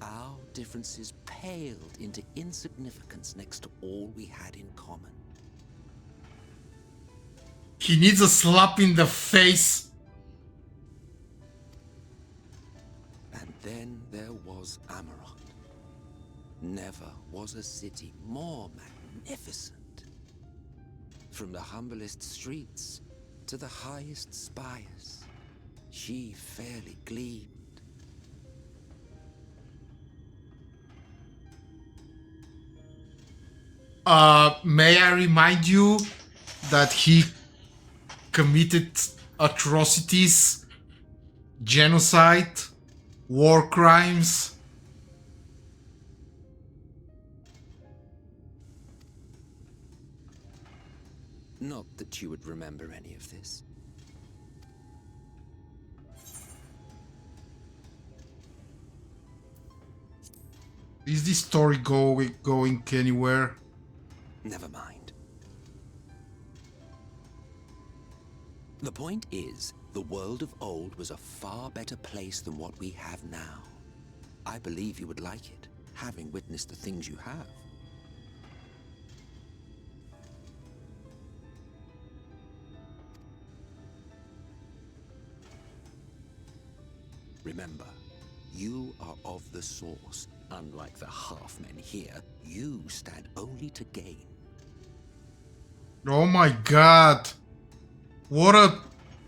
[SPEAKER 2] Our differences paled into insignificance next to all we had in common.
[SPEAKER 1] He needs a slap in the face.
[SPEAKER 2] And then there was Amarok. Never was a city more magnificent. From the humblest streets to the highest spires, she fairly gleamed.
[SPEAKER 1] May I remind you that he committed atrocities, genocide, war crimes.
[SPEAKER 2] Not that you would remember any of this.
[SPEAKER 1] Is this story going anywhere?
[SPEAKER 2] Never mind. The point is, the world of old was a far better place than what we have now. I believe you would like it, having witnessed the things you have. Remember, you are of the source. Unlike the half-men here, you stand only to gain.
[SPEAKER 1] Oh my god! What a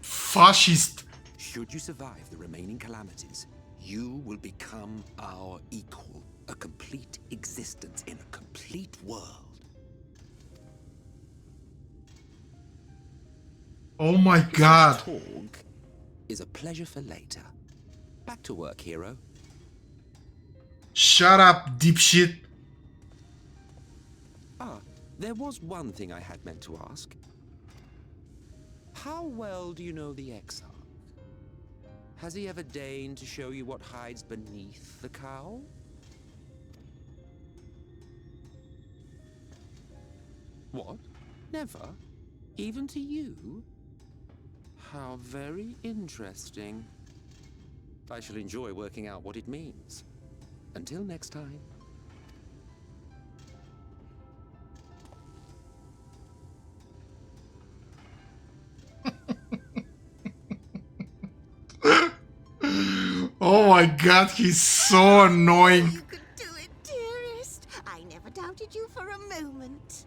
[SPEAKER 1] fascist!
[SPEAKER 2] Should you survive the remaining calamities, you will become our equal. A complete existence in a complete world.
[SPEAKER 1] Oh my god!
[SPEAKER 2] Talk is a pleasure for later. Back to work, hero.
[SPEAKER 1] Shut up, dipshit!
[SPEAKER 2] Ah, there was one thing I had meant to ask. How well do you know the Exarch? Has he ever deigned to show you what hides beneath the cowl? What? Never? Even to you? How very interesting. I shall enjoy working out what it means. Until next time.
[SPEAKER 1] Oh my god, he's so annoying.
[SPEAKER 3] You could do it, dearest. I never doubted you for a moment.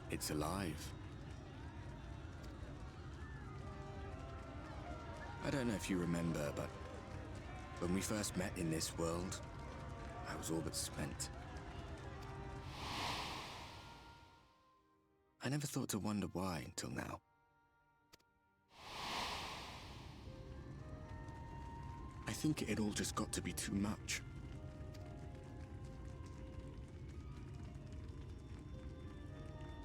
[SPEAKER 4] It's alive. I don't know if you remember, but when we first met in this world, I was all but spent. I never thought to wonder why until now. I think it all just got to be too much.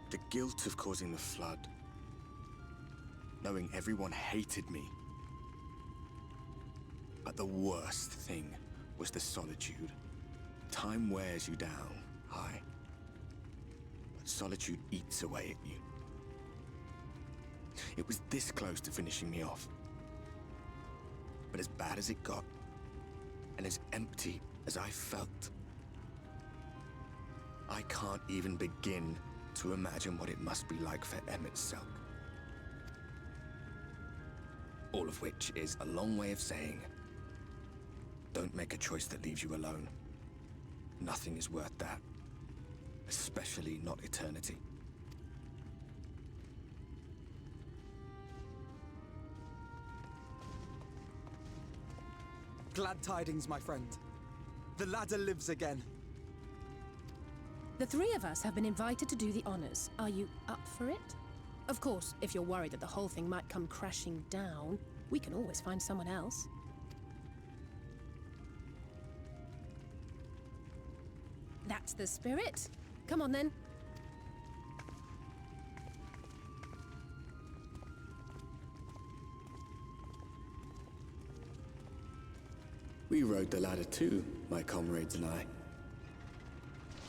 [SPEAKER 4] The guilt of causing the flood. Knowing everyone hated me. But the worst thing was the solitude. Time wears you down, aye. But solitude eats away at you. It was this close to finishing me off. But as bad as it got, and as empty as I felt, I can't even begin to imagine what it must be like for Emmett Selk. All of which is a long way of saying, don't make a choice that leaves you alone. Nothing is worth that. Especially not eternity.
[SPEAKER 5] Glad tidings, my friend. The ladder lives again.
[SPEAKER 6] The three of us have been invited to do the honors. Are you up for it? Of course, if you're worried that the whole thing might come crashing down, we can always find someone else. That's the spirit. Come on then.
[SPEAKER 4] We rode the ladder too, my comrades and I.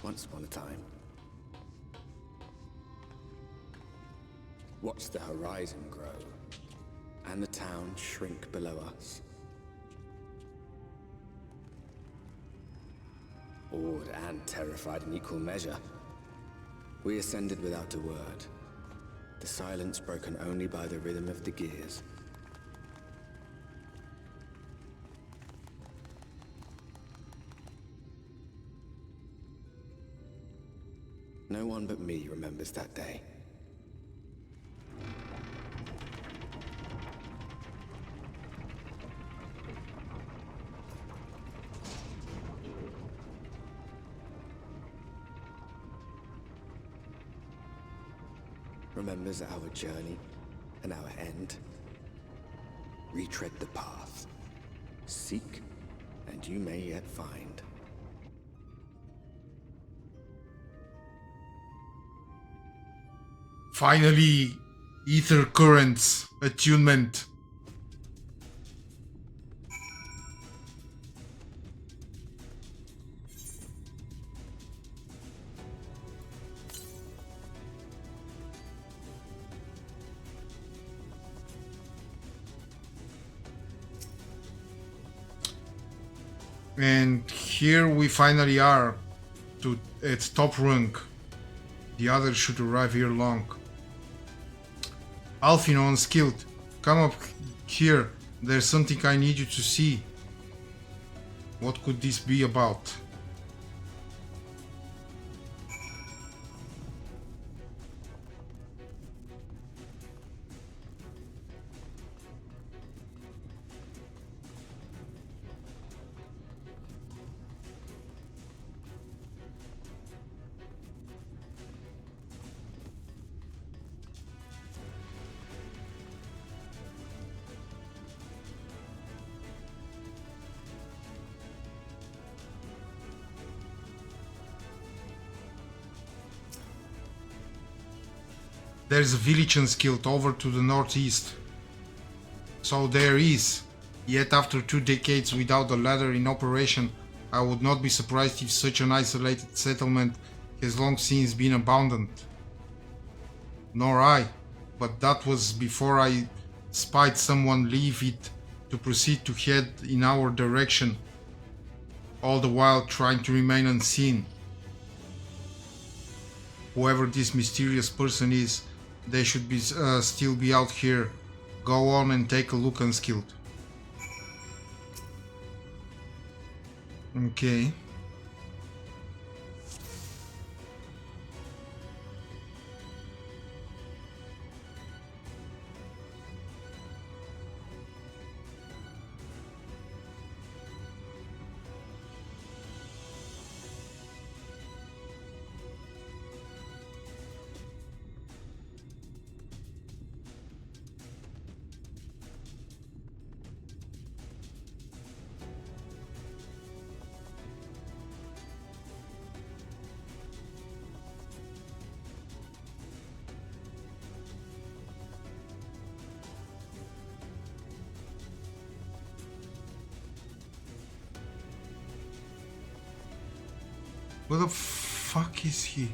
[SPEAKER 4] Once upon a time. Watched the horizon grow, and the town shrink below us. Awed and terrified in equal measure. We ascended without a word, the silence broken only by the rhythm of the gears. No one but me remembers that day. Remembers our journey and our end. Retread the path. Seek, and you may yet find.
[SPEAKER 1] Finally, ether currents attunement. And here we finally are at top rank. The others should arrive here long. Alfino unskilled, come up here. There's something I need you to see. What could this be about? There's a village unskilled over to the northeast. So there is. Yet after 2 decades without the ladder in operation, I would not be surprised if such an isolated settlement has long since been abandoned. Nor I, but that was before I spied someone leave it to proceed to head in our direction, all the while trying to remain unseen. Whoever this mysterious person is, they should be still be out here. Go on and take a look, unskilled. Okay. Where the fuck is he?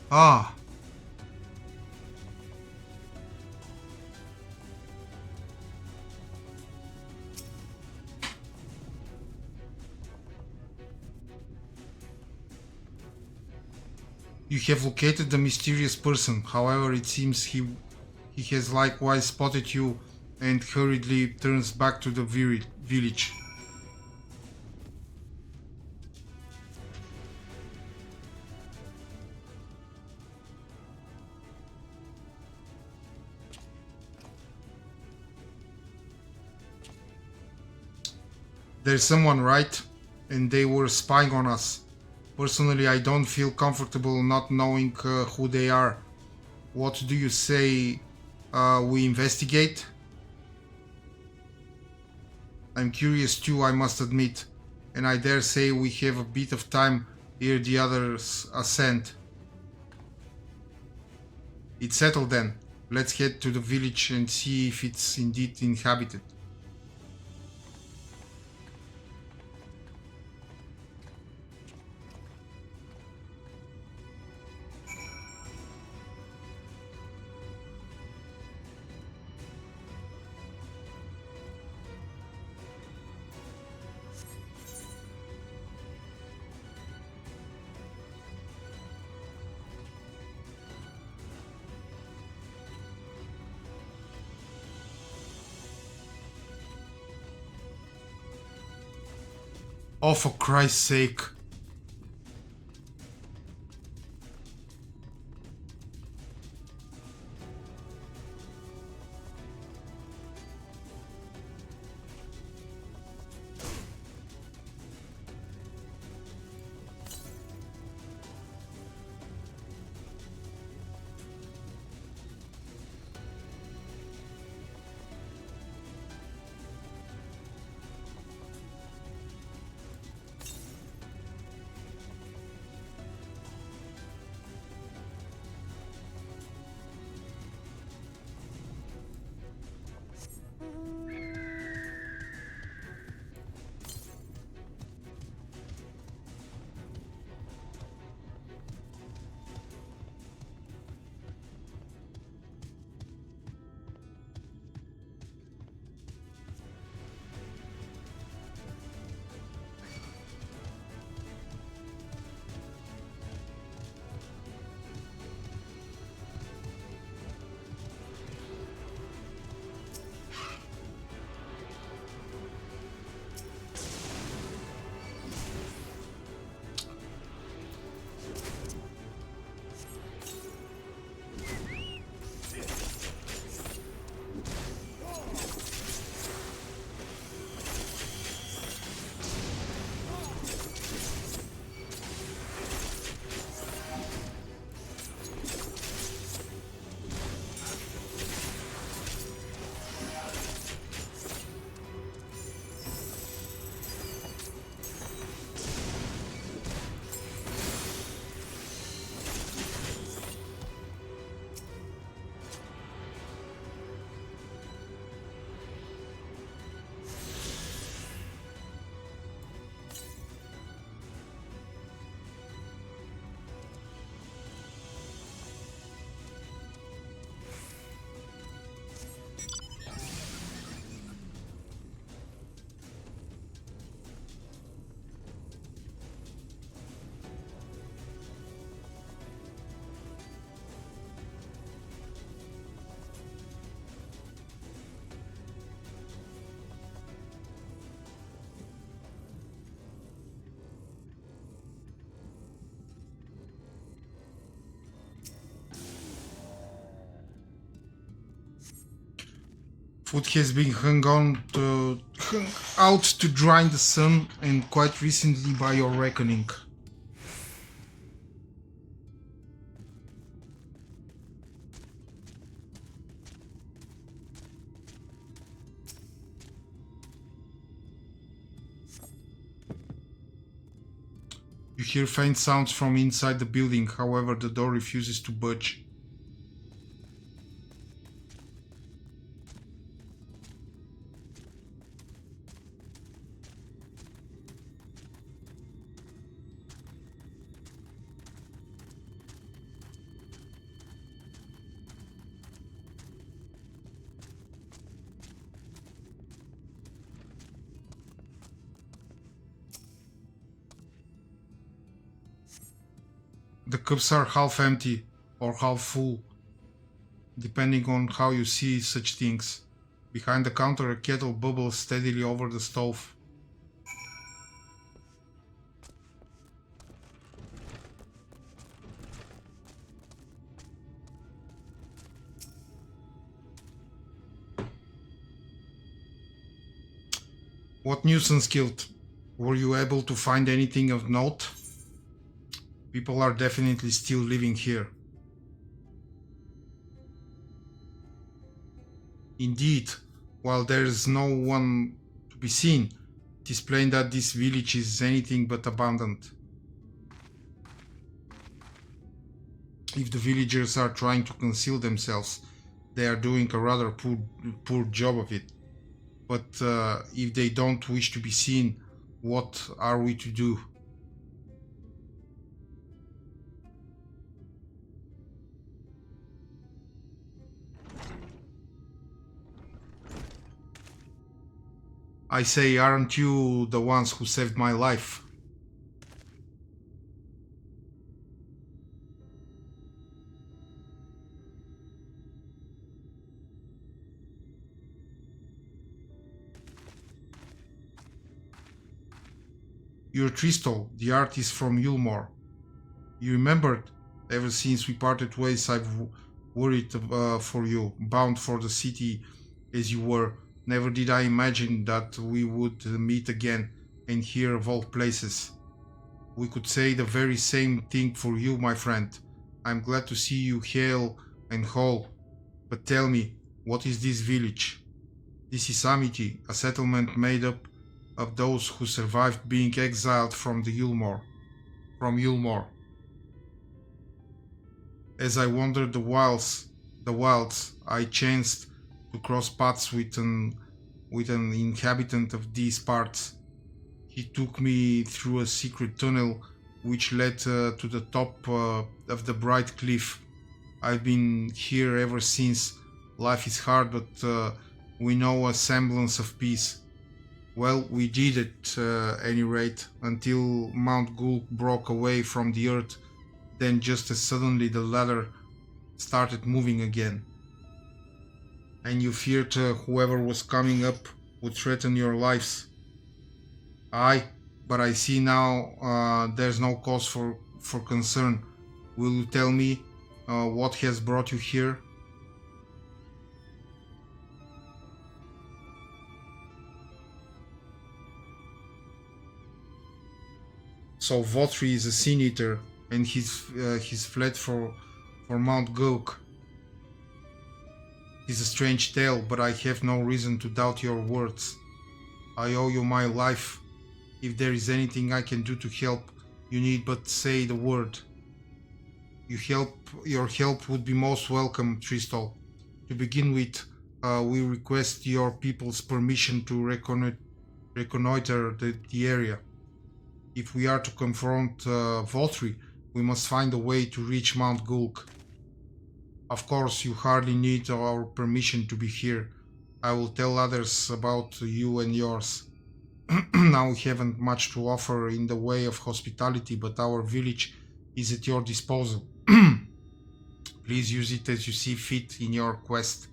[SPEAKER 1] Ah. You have located the mysterious person. However, it seems he has likewise spotted you and hurriedly turns back to the village. There's someone, right? And they were spying on us. Personally, I don't feel comfortable not knowing who they are. What do you say we investigate? I'm curious too, I must admit, and I dare say we have a bit of time ere the others ascend. It's settled then. Let's head to the village and see if it's indeed inhabited. Oh, for Christ's sake. Food has been hung out to dry in the sun, and quite recently by your reckoning. You hear faint sounds from inside the building, however the door refuses to budge. The cups are half empty or half full, depending on how you see such things. Behind the counter, a kettle bubbles steadily over the stove. What nuisance guild? Were you able to find anything of note? People are definitely still living here. Indeed, while there is no one to be seen, it is plain that this village is anything but abandoned. If the villagers are trying to conceal themselves, they are doing a rather poor job of it. But if they don't wish to be seen, what are we to do? I say, aren't you the ones who saved my life? You're Tristal, the artist from Yulmore. You remembered? Ever since we parted ways, I've worried for you, bound for the city as you were. Never did I imagine that we would meet again, and here of all places. We could say the very same thing for you, my friend. I'm glad to see you hale and whole. But tell me, what is this village? This is Amity, a settlement made up of those who survived being exiled from Yulmore. As I wandered the wilds, I chanced to cross paths with an inhabitant of these parts. He took me through a secret tunnel which led to the top of the bright cliff. I've been here ever since. Life is hard, but we know a semblance of peace. Well, we did at any rate, until Mount Gulk broke away from the earth. Then just as suddenly the ladder started moving again. And you feared whoever was coming up would threaten your lives. Aye, but I see now there's no cause for concern. Will you tell me what has brought you here? So Votri is a Sin Eater, and he's fled for Mount Gulk. It's a strange tale, but I have no reason to doubt your words. I owe you my life. If there is anything I can do to help, you need but say the word. Your help would be most welcome, Tristal. To begin with, we request your people's permission to reconnoiter the area. If we are to confront Voltri, we must find a way to reach Mount Gulk. Of course, you hardly need our permission to be here. I will tell others about you and yours. Now we haven't much to offer in the way of hospitality, but our village is at your disposal. Please use it as you see fit in your quest.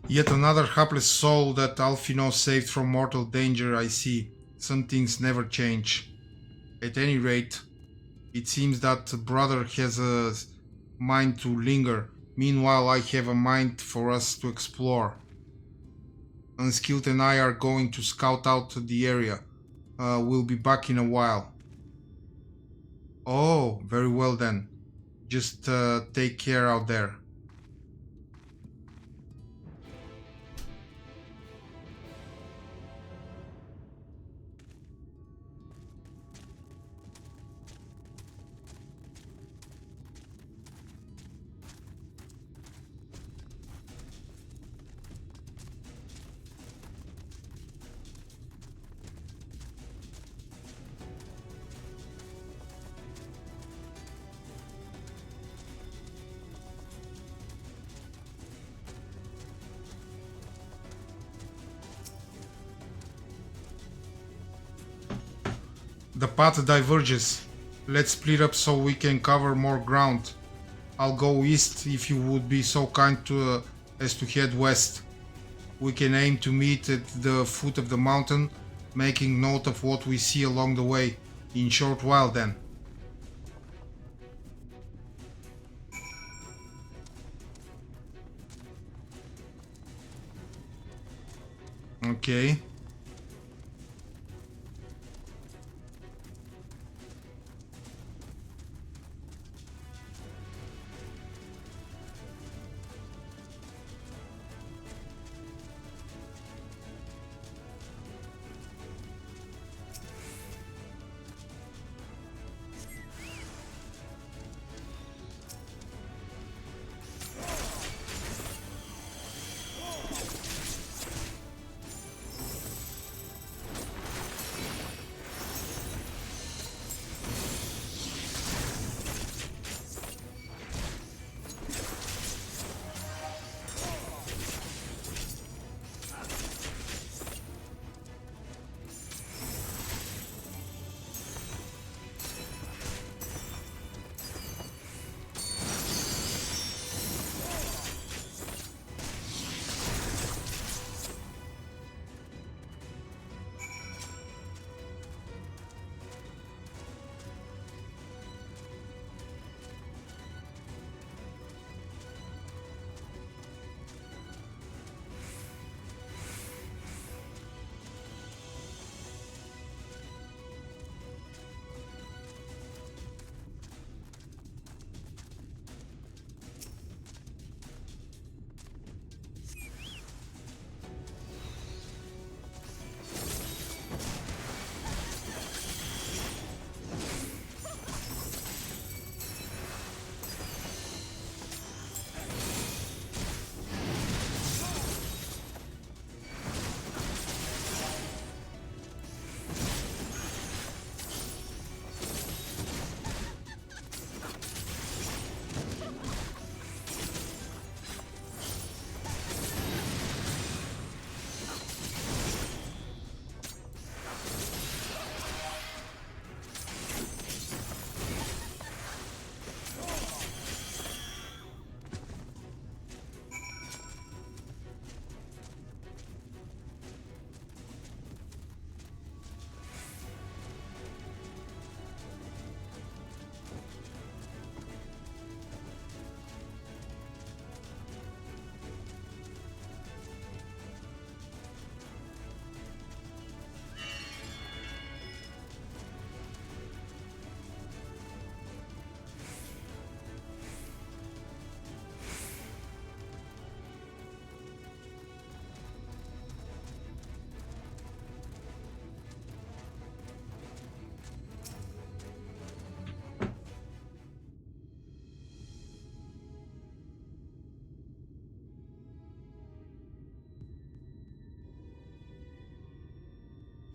[SPEAKER 1] Yet another hapless soul that Alphino saved from mortal danger, I see. Some things never change. At any rate, it seems that brother has a mind to linger. Meanwhile, I have a mind for us to explore. Unskilled and I are going to scout out the area. We'll be back in a while. Oh, very well then. Just take care out there. The path diverges. Let's split up so we can cover more ground. I'll go east if you would be so kind as to head west. We can aim to meet at the foot of the mountain, making note of what we see along the way. In short while then. Okay.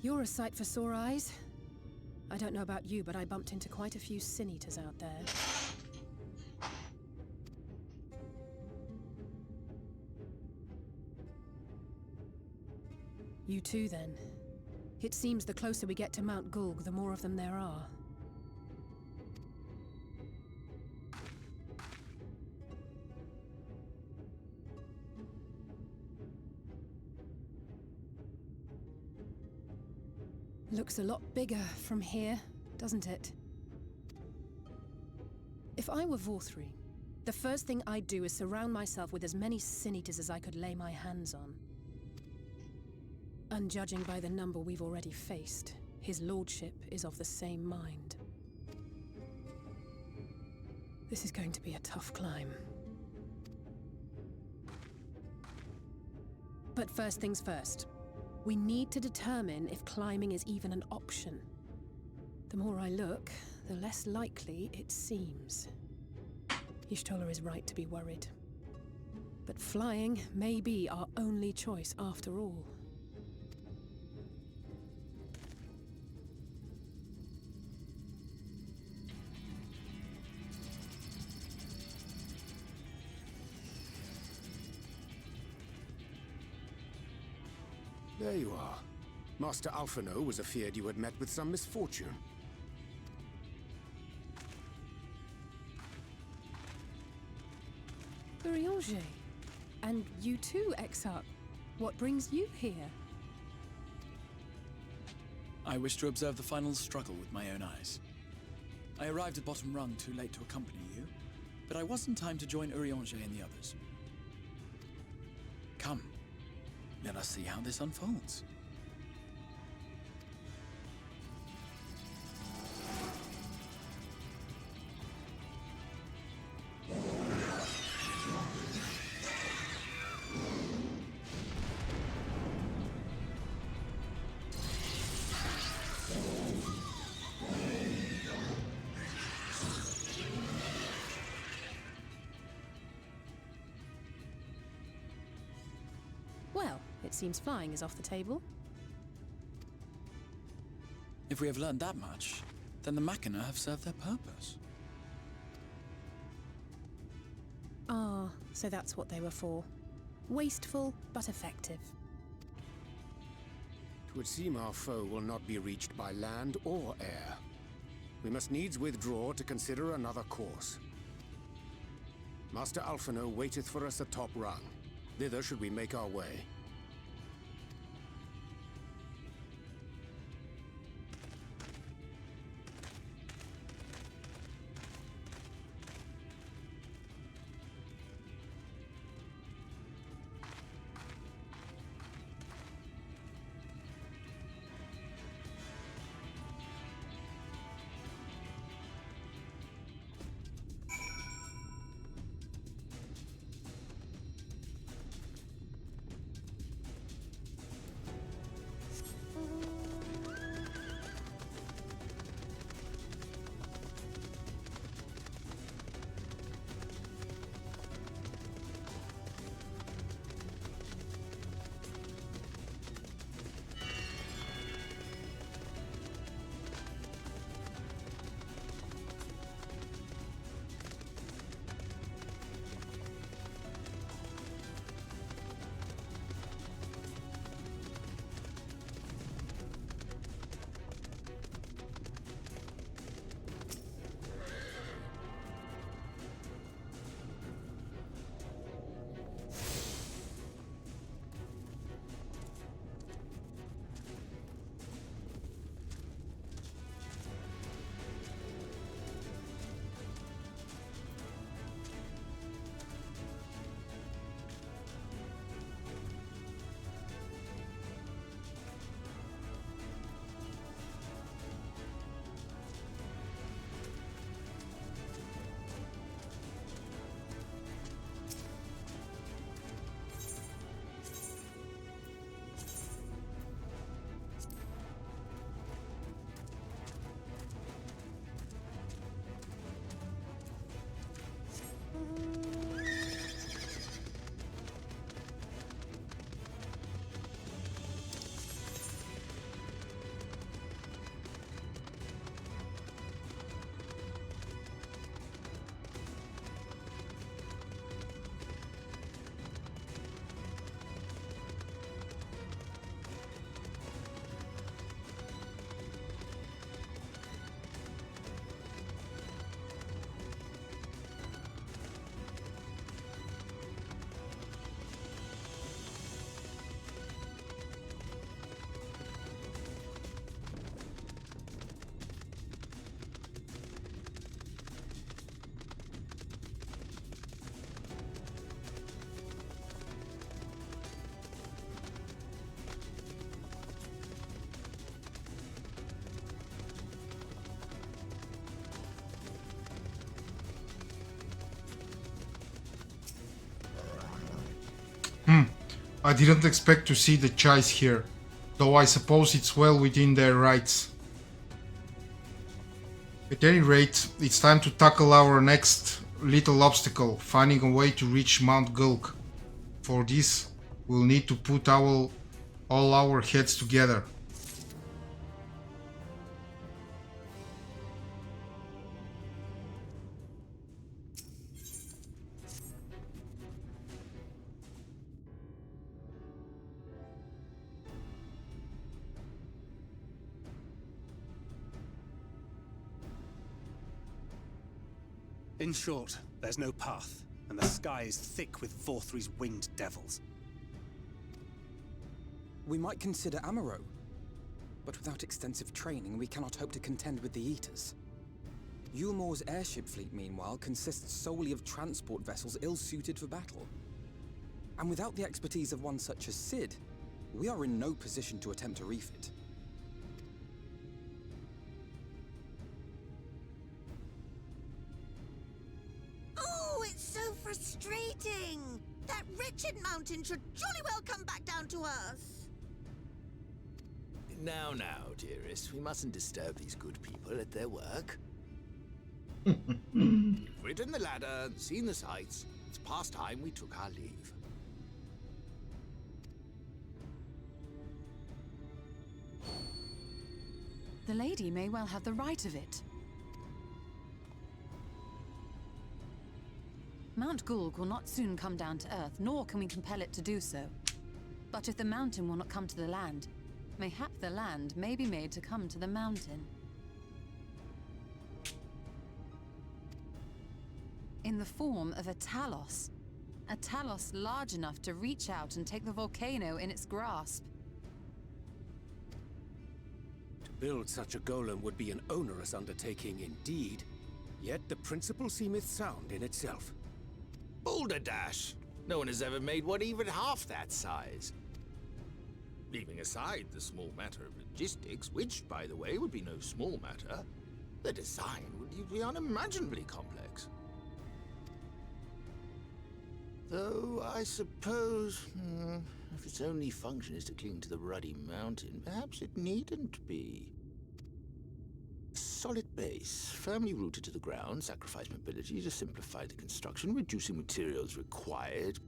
[SPEAKER 6] You're a sight for sore eyes. I don't know about you, but I bumped into quite a few sin eaters out there. You too, then. It seems the closer we get to Mount Gulg, the more of them there are. Looks a lot bigger from here, doesn't it? If I were Vorthri, the first thing I'd do is surround myself with as many sin eaters as I could lay my hands on. And judging by the number we've already faced, his lordship is of the same mind. This is going to be a tough climb. But first things first. We need to determine if climbing is even an option. The more I look, the less likely it seems. Y'shtola is right to be worried. But flying may be our only choice after all.
[SPEAKER 7] There you are. Master Alphino was afeard you had met with some misfortune.
[SPEAKER 6] Urianger. And you too, Exarch. What brings you here?
[SPEAKER 8] I wish to observe the final struggle with my own eyes. I arrived at Bottom Rung too late to accompany you, but I was in time to join Urianger and the others. Come. Let us see how this unfolds.
[SPEAKER 6] Well, it seems flying is off the table.
[SPEAKER 8] If we have learned that much, then the Machina have served their purpose.
[SPEAKER 6] Ah, so that's what they were for. Wasteful, but effective.
[SPEAKER 7] It would seem our foe will not be reached by land or air. We must needs withdraw to consider another course. Master Alphino waiteth for us atop rung. Thither should we make our way.
[SPEAKER 1] I didn't expect to see the Chais here, though I suppose it's well within their rights. At any rate, it's time to tackle our next little obstacle, finding a way to reach Mount Gulk. For this, we'll need to put all our heads together.
[SPEAKER 9] In short, there's no path, and the sky is thick with Vorthri's winged devils.
[SPEAKER 5] We might consider Amaro, but without extensive training, we cannot hope to contend with the Eaters. Yulmor's airship fleet, meanwhile, consists solely of transport vessels ill-suited for battle. And without the expertise of one such as Cid, We are in no position to attempt a refit.
[SPEAKER 3] Oh, it's so frustrating! That wretched mountain should jolly well come back down to us!
[SPEAKER 10] Now, dearest, we mustn't disturb these good people at their work. We've ridden the ladder and seen the sights. It's past time we took our leave.
[SPEAKER 11] The lady may well have the right of it. Mount Gulg will not soon come down to Earth, nor can we compel it to do so. But if the mountain will not come to the land, mayhap the land may be made to come to the mountain. In the form of a Talos large enough to reach out and take the volcano in its grasp.
[SPEAKER 7] To build such a golem would be an onerous undertaking indeed, yet the principle seemeth sound in itself.
[SPEAKER 10] Balderdash! No one has ever made one even half that size. Leaving aside the small matter of logistics, which, by the way, would be no small matter, the design would be unimaginably complex. Though, I suppose, if its only function is to cling to the ruddy mountain, perhaps it needn't be. A solid base, firmly rooted to the ground, sacrifice mobility to simplify the construction, reducing materials required.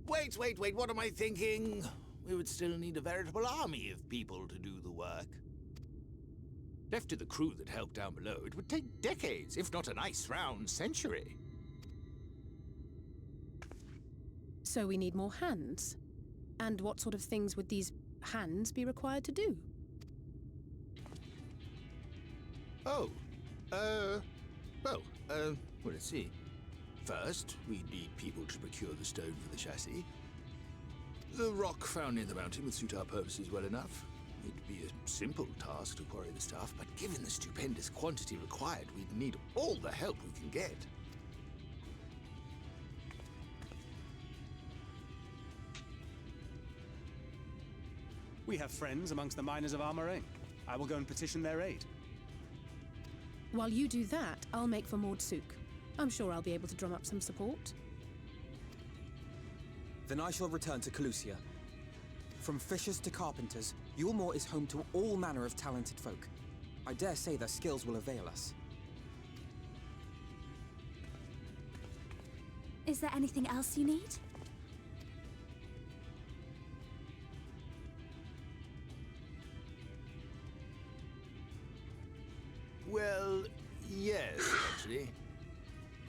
[SPEAKER 10] Wait, what am I thinking? We would still need a veritable army of people to do the work. Left to the crew that helped down below, it would take decades, if not a nice round century.
[SPEAKER 6] So we need more hands. And what sort of things would these hands be required to do?
[SPEAKER 10] Well, let's see. First, we need people to procure the stone for the chassis. The rock found near the mountain would suit our purposes well enough. It'd be a simple task to quarry the stuff, but given the stupendous quantity required, we'd need all the help we can get.
[SPEAKER 9] We have friends amongst the miners of Armorain. I will go and petition their aid.
[SPEAKER 6] While you do that, I'll make for Mordsuk. I'm sure I'll be able to drum up some support.
[SPEAKER 5] Then I shall return to Calusia. From fishers to carpenters, Yulmore is home to all manner of talented folk. I dare say their skills will avail us.
[SPEAKER 12] Is there anything else you need?
[SPEAKER 10] Well, yes, actually.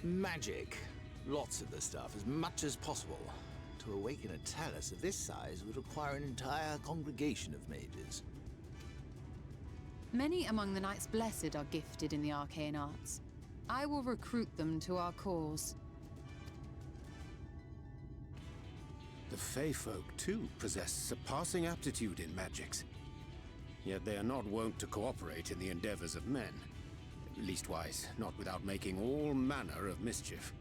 [SPEAKER 10] Magic. Lots of the stuff, as much as possible. To awaken a Talus of this size would require an entire congregation of mages.
[SPEAKER 11] Many among the Knights Blessed are gifted in the arcane arts. I will recruit them to our cause.
[SPEAKER 7] The Fey folk, too, possess surpassing aptitude in magics. Yet they are not wont to cooperate in the endeavors of men. Leastwise, not without making all manner of mischief.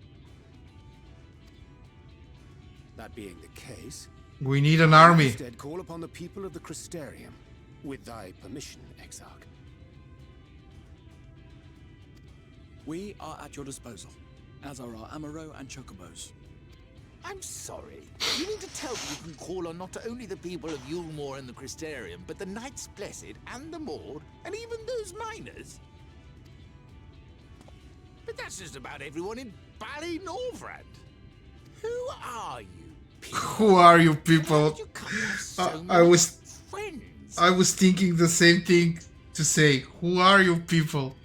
[SPEAKER 7] That being the case,
[SPEAKER 1] we need an army.
[SPEAKER 7] Instead, call upon the people of the Crystarium. With thy permission, Exarch.
[SPEAKER 8] We are at your disposal, as are our Amaro and Chocobos.
[SPEAKER 10] I'm sorry. You mean to tell me you can call on not only the people of Yulmore and the Crystarium, but the Knights Blessed and the Maud, and even those miners? But that's just about everyone in Ballynorvrand. Who are you people?
[SPEAKER 1] Who are you people?
[SPEAKER 10] You come to have so
[SPEAKER 1] I was
[SPEAKER 10] friends.
[SPEAKER 1] I was thinking the same thing to say. Who are you people?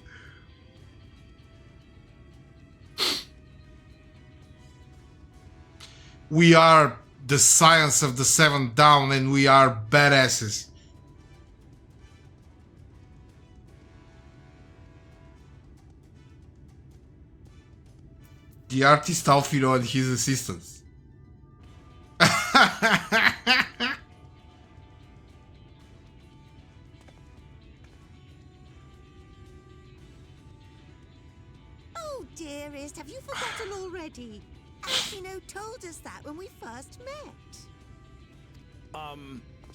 [SPEAKER 1] We are the Science of the Seventh Dawn and we are badasses. The artist Alfiro and his assistants.
[SPEAKER 3] Oh, dearest, have you forgotten already? told us that when we first met.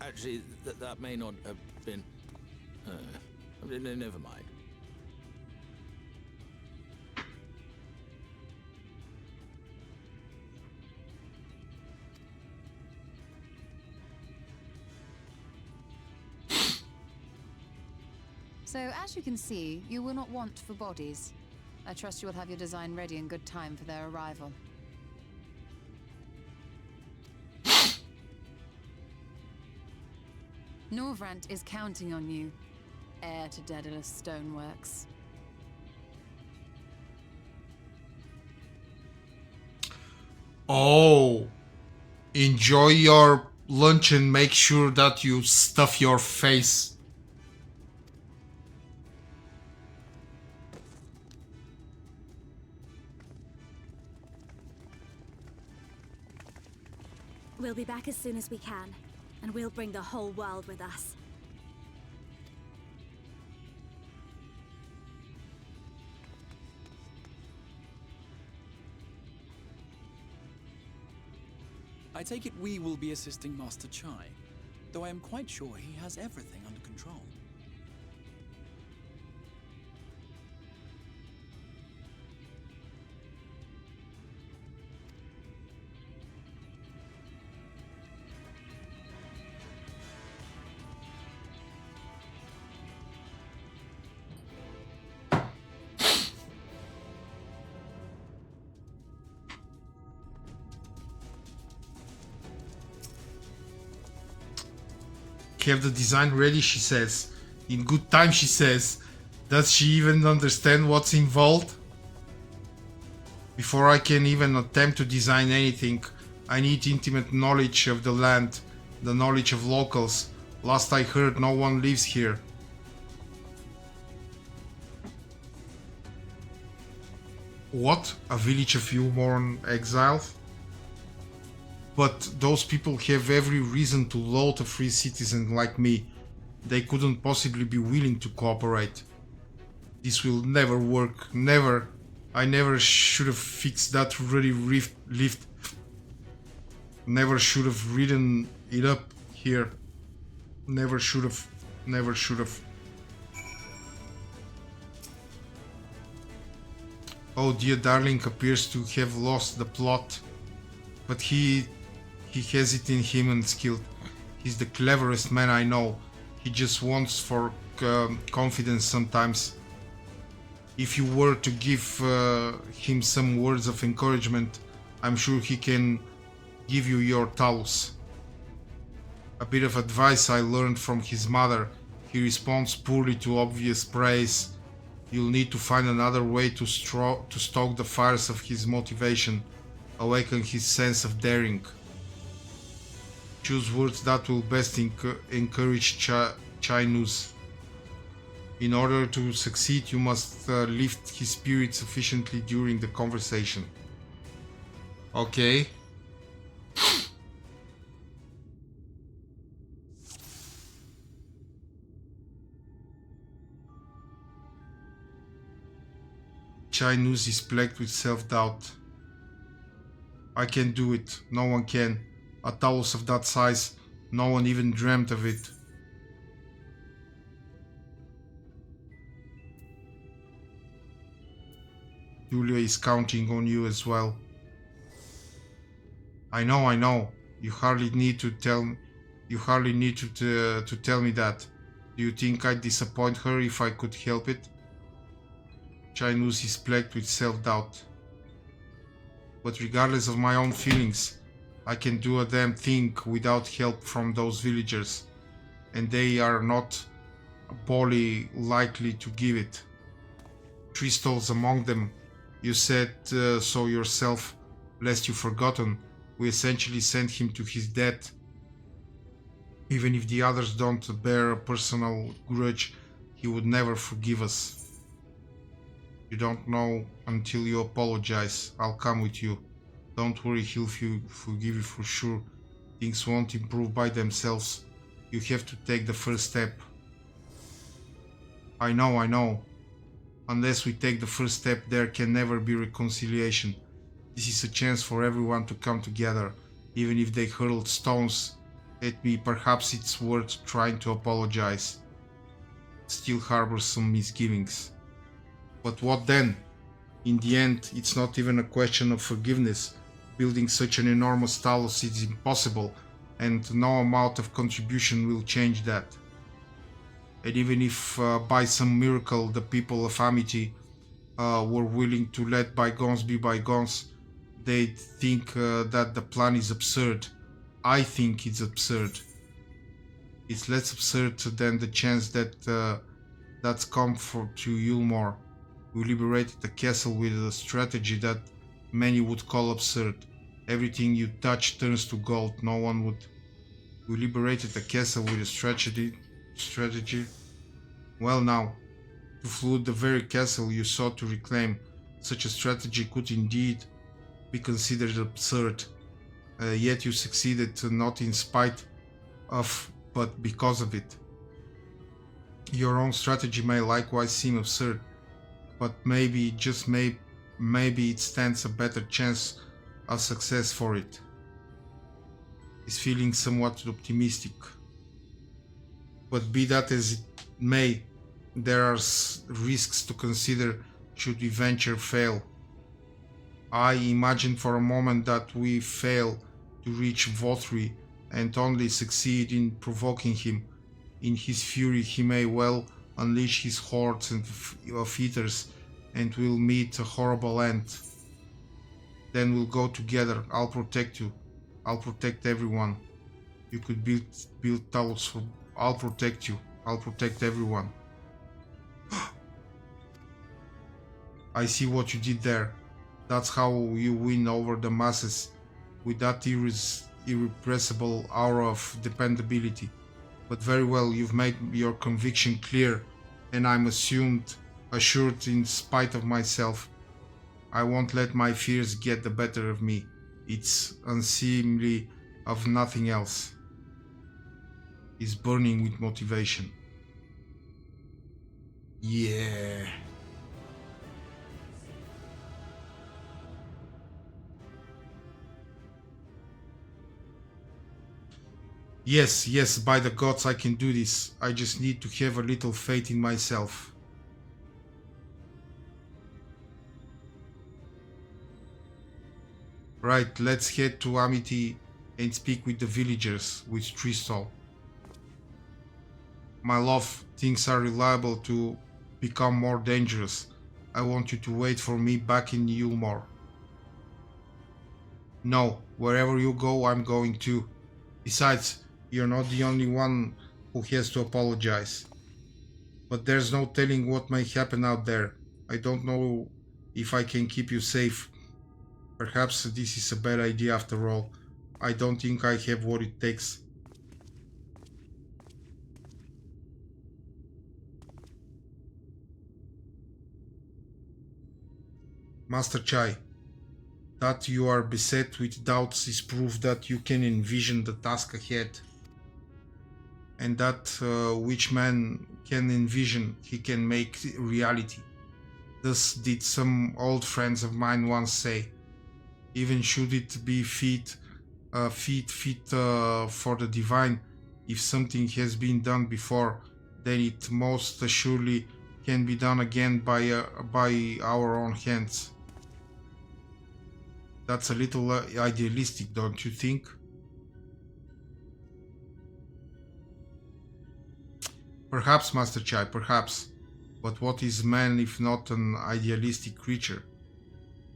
[SPEAKER 10] Actually, that may not have been... never mind.
[SPEAKER 11] So, as you can see, you will not want for bodies. I trust you will have your design ready in good time for their arrival. Norvrant is counting on you, heir to Daedalus Stoneworks.
[SPEAKER 1] Oh, enjoy your lunch and make sure that you stuff your face.
[SPEAKER 12] We'll be back as soon as we can, and we'll bring the whole world with us.
[SPEAKER 8] I take it we will be assisting Master Chai, though I am quite sure he has everything under control.
[SPEAKER 1] Have the design ready, she says. In good time, she says. Does she even understand what's involved? Before I can even attempt to design anything, I need intimate knowledge of the land, the knowledge of locals. Last I heard, no one lives here. What? A village of Human exiles? But those people have every reason to loathe a free citizen like me. They couldn't possibly be willing to cooperate. This will never work. Never. I never should have fixed that ruddy lift. Never should have ridden it up here. Never should have. Never should have. Oh, dear darling appears to have lost the plot. But he has it in him and skilled. He's the cleverest man I know. He just wants for confidence sometimes. If you were to give him some words of encouragement, I'm sure he can give you your talus. A bit of advice I learned from his mother. He responds poorly to obvious praise. You'll need to find another way to stoke the fires of his motivation, awaken his sense of daring. Choose words that will best encourage Chinese. In order to succeed, you must lift his spirit sufficiently during the conversation. Okay. Chinese is plagued with self-doubt. I can do it. No one can. A talus of that size, no one even dreamt of it. Julia is counting on you as well. I know. You hardly need to tell me that. Do you think I'd disappoint her if I could help it? Chinese is plagued with self-doubt. But regardless of my own feelings, I can do a damn thing without help from those villagers, and they are not wholly likely to give it. Tristol's among them. You said so yourself, lest you've forgotten. We essentially sent him to his death. Even if the others don't bear a personal grudge, he would never forgive us. You don't know until you apologize. I'll come with you. Don't worry, he'll forgive you for sure. Things won't improve by themselves. You have to take the first step. I know. Unless we take the first step, there can never be reconciliation. This is a chance for everyone to come together, even if they hurled stones at me. Perhaps it's worth trying to apologize. Still harbors some misgivings. But what then? In the end, it's not even a question of forgiveness. Building such an enormous talus is impossible, and no amount of contribution will change that. And even if by some miracle the people of Amity were willing to let bygones be bygones, they'd think that the plan is absurd. I think it's absurd. It's less absurd than the chance that that's come to Yulmore. We liberated the castle with a strategy that many would call absurd. Everything you touch turns to gold. No one would. We liberated the castle with a strategy. Well now, to flood the very castle you sought to reclaim, such a strategy could indeed be considered absurd. Yet you succeeded, not in spite of, but because of it. Your own strategy may likewise seem absurd, but maybe, just maybe it stands a better chance of success for it. He's feeling somewhat optimistic. But be that as it may, there are risks to consider should we venture fail. I imagine for a moment that we fail to reach Vothri and only succeed in provoking him. In his fury he may well unleash his hordes of eaters and we'll meet a horrible end. Then we'll go together. I'll protect you. I'll protect everyone. You could build towers for... I'll protect you. I'll protect everyone. I see what you did there. That's how you win over the masses, with that irrepressible aura of dependability. But very well, you've made your conviction clear, and I'm assured in spite of myself. I won't let my fears get the better of me. It's unseemly of nothing else. He's burning with motivation. Yeah. Yes, by the gods I can do this. I just need to have a little faith in myself. Right, let's head to Amity and speak with the villagers, with Tristol. My love, things are reliable to become more dangerous. I want you to wait for me back in Yulmore. No, wherever you go, I'm going too. Besides, you're not the only one who has to apologize. But there's no telling what may happen out there. I don't know if I can keep you safe. Perhaps this is a bad idea after all. I don't think I have what it takes. Master Chai, that you are beset with doubts is proof that you can envision the task ahead. And that which man can envision, he can make reality. Thus did some old friends of mine once say. Even should it be fit for the divine, if something has been done before, then it most assuredly can be done again by our own hands. That's a little idealistic, don't you think? Perhaps, Master Chai, perhaps. But what is man if not an idealistic creature?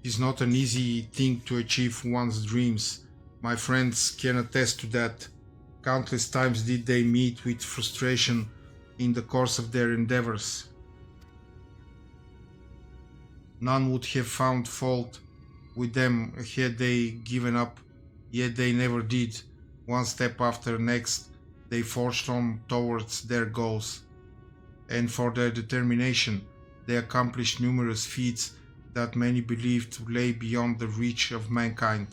[SPEAKER 1] It is not an easy thing to achieve one's dreams. My friends can attest to that. Countless times did they meet with frustration in the course of their endeavors. None would have found fault with them had they given up, yet they never did. One step after next, they forged on towards their goals. And for their determination, they accomplished numerous feats that many believed lay beyond the reach of mankind.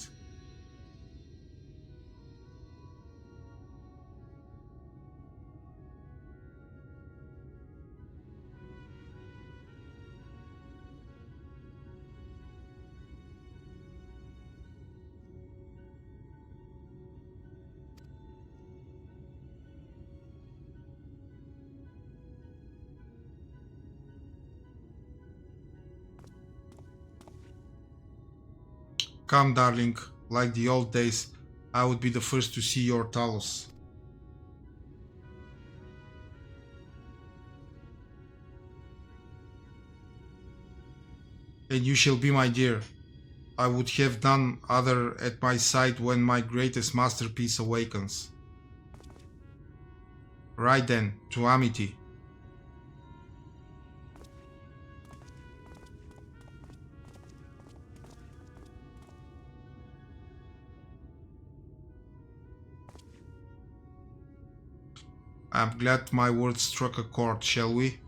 [SPEAKER 1] Come, darling, like the old days, I would be the first to see your Talos. And you shall be my dear. I would have none other at my side when my greatest masterpiece awakens. Right then, to Amity. I'm glad my words struck a chord, shall we?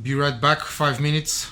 [SPEAKER 1] Be right back, 5 minutes.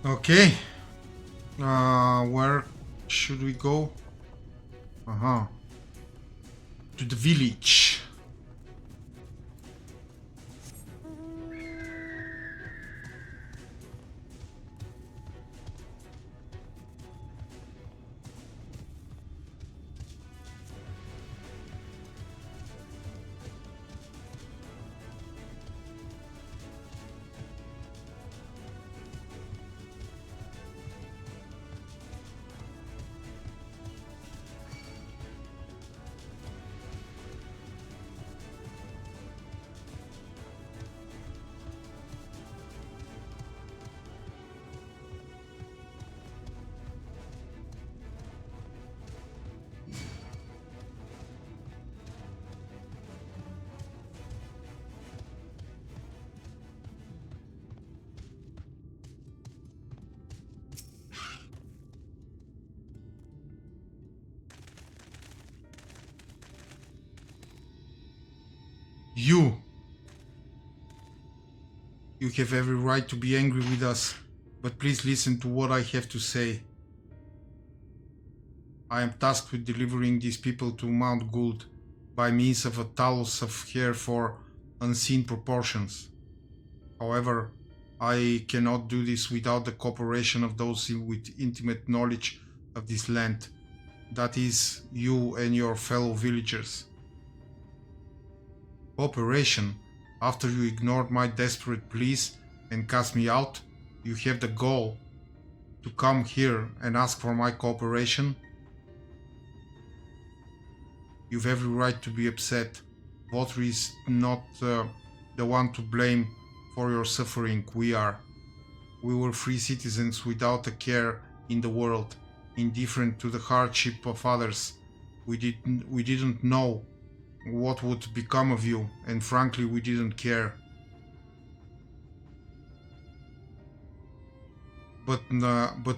[SPEAKER 1] Okay. Where should we go? To the village. You have every right to be angry with us, but please listen to what I have to say. I am tasked with delivering these people to Mount Gould by means of a talus of hair for unseen proportions. However, I cannot do this without the cooperation of those with intimate knowledge of this land. That is, you and your fellow villagers. Cooperation? After you ignored my desperate pleas and cast me out, you have the gall to come here and ask for my cooperation? You've every right to be upset. Votri is not the one to blame for your suffering. We are. We were free citizens without a care in the world, indifferent to the hardship of others. We didn't know what would become of you, and frankly we didn't care. But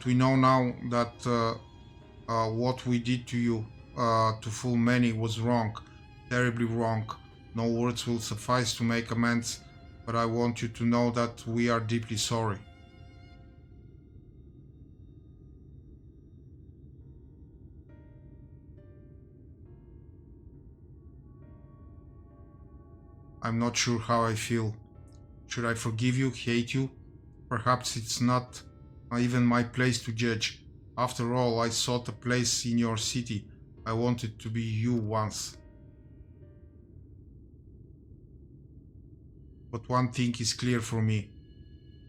[SPEAKER 1] we know now that what we did to you, to fool many, was wrong, terribly wrong. No words will suffice to make amends, but I want you to know that we are deeply sorry. I'm not sure how I feel. Should I forgive you, hate you? Perhaps it's not even my place to judge. After all, I sought a place in your city. I wanted to be you once. But one thing is clear for me.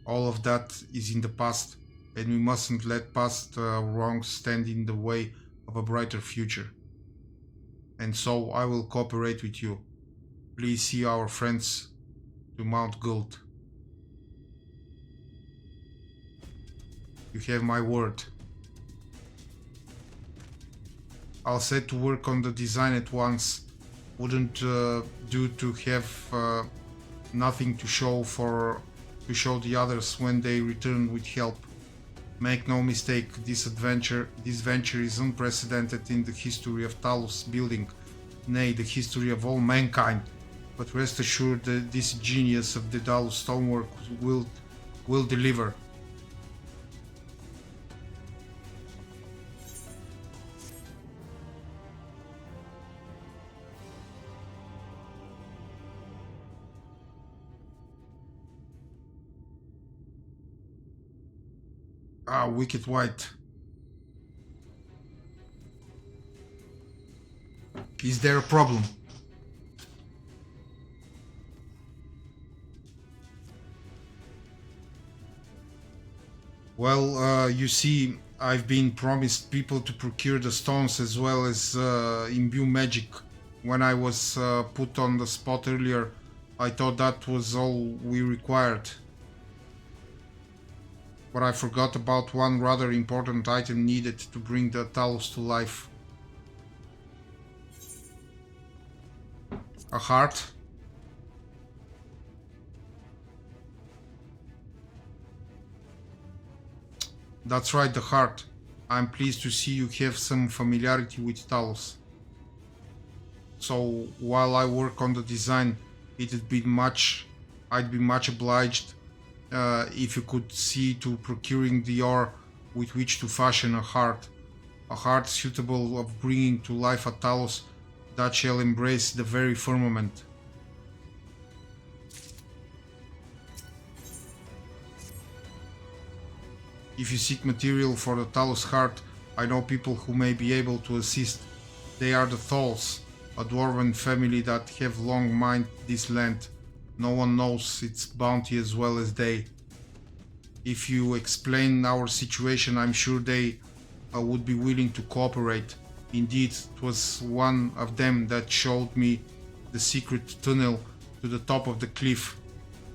[SPEAKER 1] All of that is in the past, and we mustn't let past wrongs stand in the way of a brighter future. And so I will cooperate with you. Please see our friends to Mount Gould. You have my word. I'll set to work on the design at once. Wouldn't do to have nothing to show the others when they return with help. Make no mistake, this venture is unprecedented in the history of Talos building, nay, the history of all mankind. But rest assured that this genius of the Daedalus stonework will deliver. Wicked White. Is there a problem? Well, you see, I've been promised people to procure the stones as well as imbue magic. When I was put on the spot earlier, I thought that was all we required. But I forgot about one rather important item needed to bring the Talos to life. A heart. That's right, the heart. I'm pleased to see you have some familiarity with Talos. So while I work on the design, I'd be much obliged if you could see to procuring the ore with which to fashion a heart suitable of bringing to life a Talos that shall embrace the very firmament. If you seek material for the Talos heart, I know people who may be able to assist. They are the Thalls, a dwarven family that have long mined this land. No one knows its bounty as well as they. If you explain our situation, I'm sure they would be willing to cooperate. Indeed, it was one of them that showed me the secret tunnel to the top of the cliff.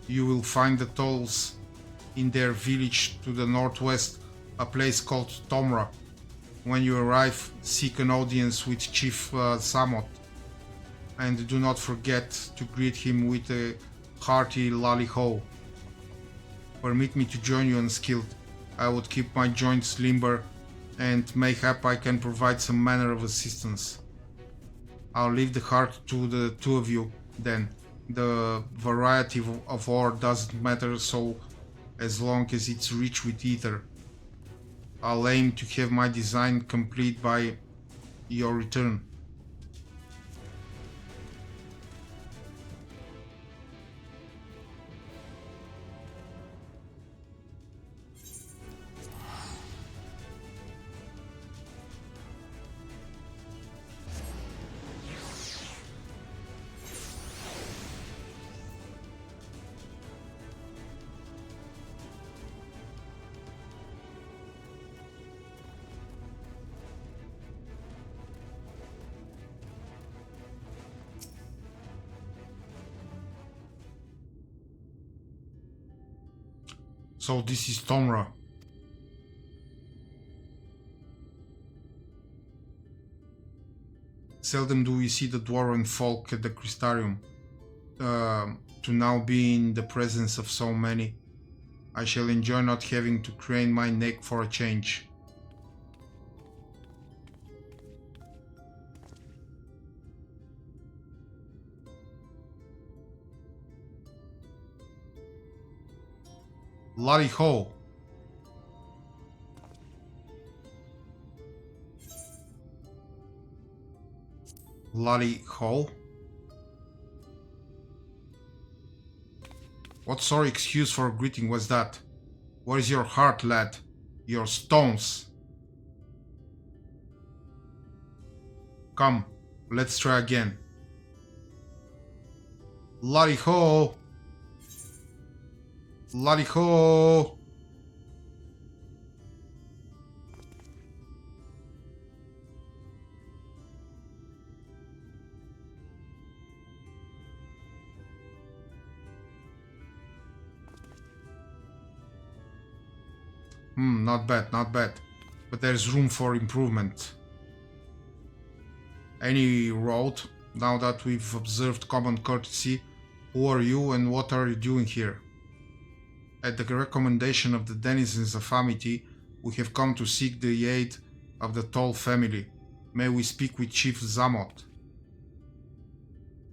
[SPEAKER 1] You will find the Thalls in their village to the northwest, a place called Tomra. When you arrive, seek an audience with Chief Samot, and do not forget to greet him with a hearty lally-ho. Permit me to join you unskilled. I would keep my joints limber, and mayhap I can provide some manner of assistance. I'll leave the heart to the two of you, then. The variety of ore doesn't matter so as long as it's rich with ether. I'll aim to have my design complete by your return. So this is Tomra. Seldom do we see the dwarven folk at the Crystarium. To now be in the presence of so many, I shall enjoy not having to crane my neck for a change. Lally ho! Lally ho? What sorry excuse for a greeting was that? Where is your heart, lad? Your stones? Come, let's try again. Lally ho! Lally ho! Not bad, not bad. But there's room for improvement. Any road, now that we've observed common courtesy, who are you and what are you doing here? At the recommendation of the denizens of Amity, we have come to seek the aid of the Toll family. May we speak with Chief Zamot?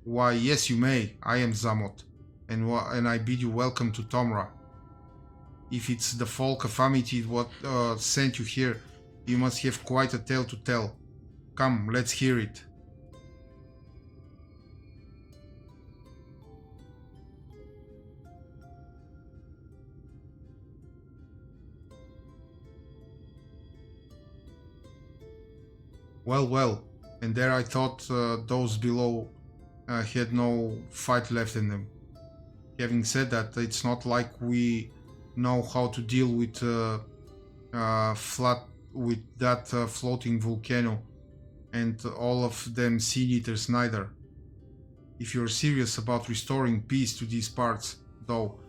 [SPEAKER 1] Why, yes you may. I am Zamot, and I bid you welcome to Tomra. If it's the folk of Amity what sent you here, you must have quite a tale to tell. Come, let's hear it. Well, and there I thought those below had no fight left in them. Having said that, it's not like we know how to deal with floating volcano, and all of them sea eaters neither. If you're serious about restoring peace to these parts, though,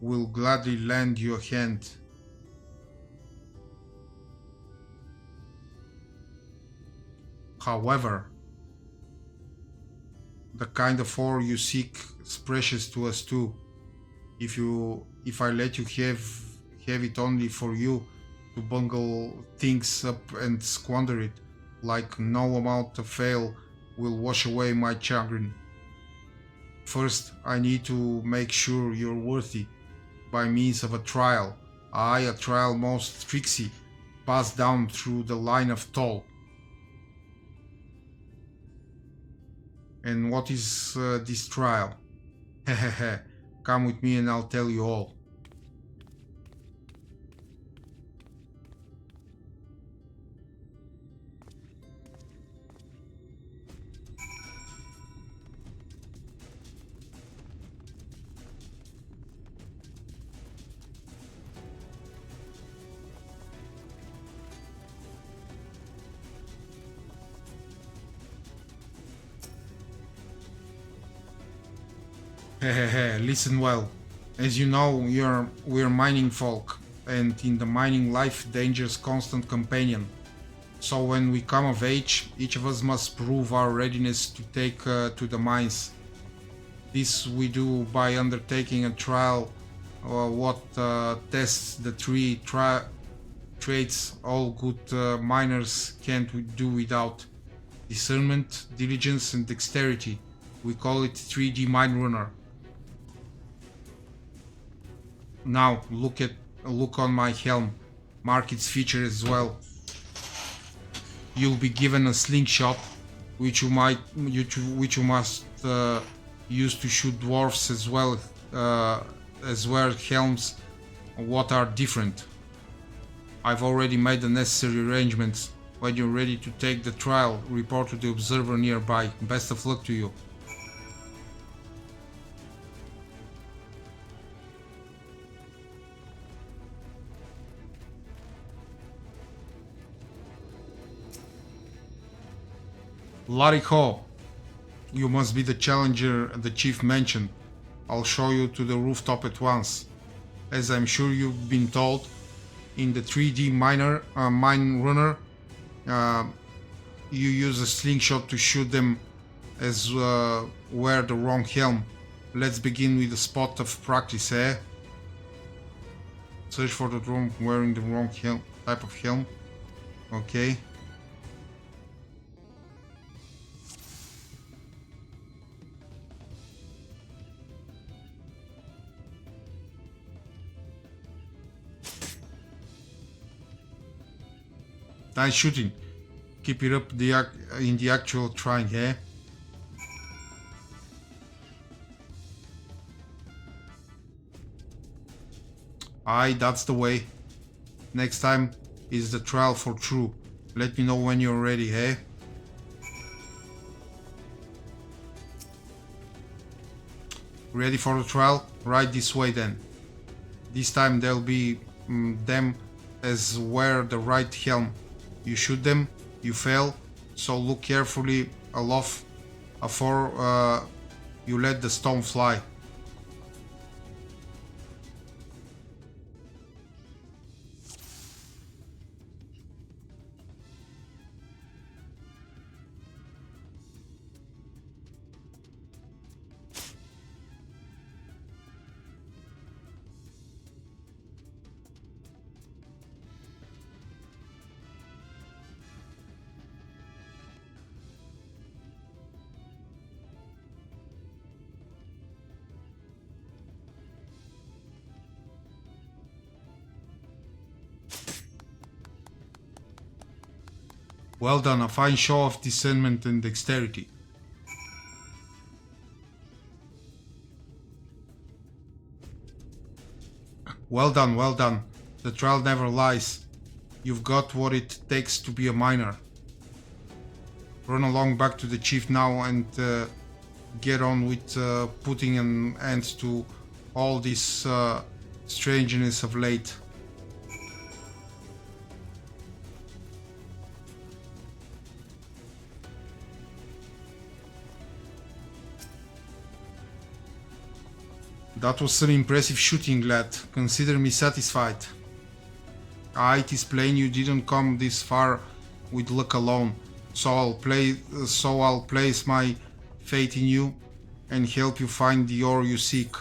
[SPEAKER 1] we'll gladly lend you a hand. However, the kind of ore you seek is precious to us too. If I let you have it only for you to bungle things up and squander it, like no amount of ale will wash away my chagrin. First, I need to make sure you're worthy. by means of a trial. Aye, a trial most tricksy, passed down through the line of toll. And what is this trial? Hehehe, come with me and I'll tell you all. Hehehe, listen well. As you know, we're mining folk, and in the mining life danger's constant companion. So when we come of age, each of us must prove our readiness to take to the mines. This we do by undertaking a trial what tests the three traits all good miners can't do without: discernment, diligence and dexterity. We call it 3D Mine Runner. Now look on my helm, mark its feature as well. You'll be given a slingshot, which you must use to shoot dwarfs as well as wear helms. What are different? I've already made the necessary arrangements. When you're ready to take the trial, report to the observer nearby. Best of luck to you. Larry Ho, you must be the challenger the chief mentioned. I'll show you to the rooftop at once. As I'm sure you've been told, in the 3D mine runner, you use a slingshot to shoot them as wear the wrong helm. Let's begin with a spot of practice, eh? Search for the wrong wearing the wrong type of helm. Okay. Nice shooting. Keep it up in the actual trying, eh? Aye, that's the way. Next time is the trial for true. Let me know when you're ready, eh? Ready for the trial? Right this way then. This time there'll be them as wear the right helm. You shoot them, you fail, so look carefully aloft before you let the stone fly. Well done, a fine show of discernment and dexterity. Well done, well done. The trial never lies. You've got what it takes to be a miner. Run along back to the chief now and get on with putting an end to all this strangeness of late. That was some impressive shooting, lad. Consider me satisfied. Ah, it is plain you didn't come this far with luck alone, so I'll place my faith in you and help you find the ore you seek.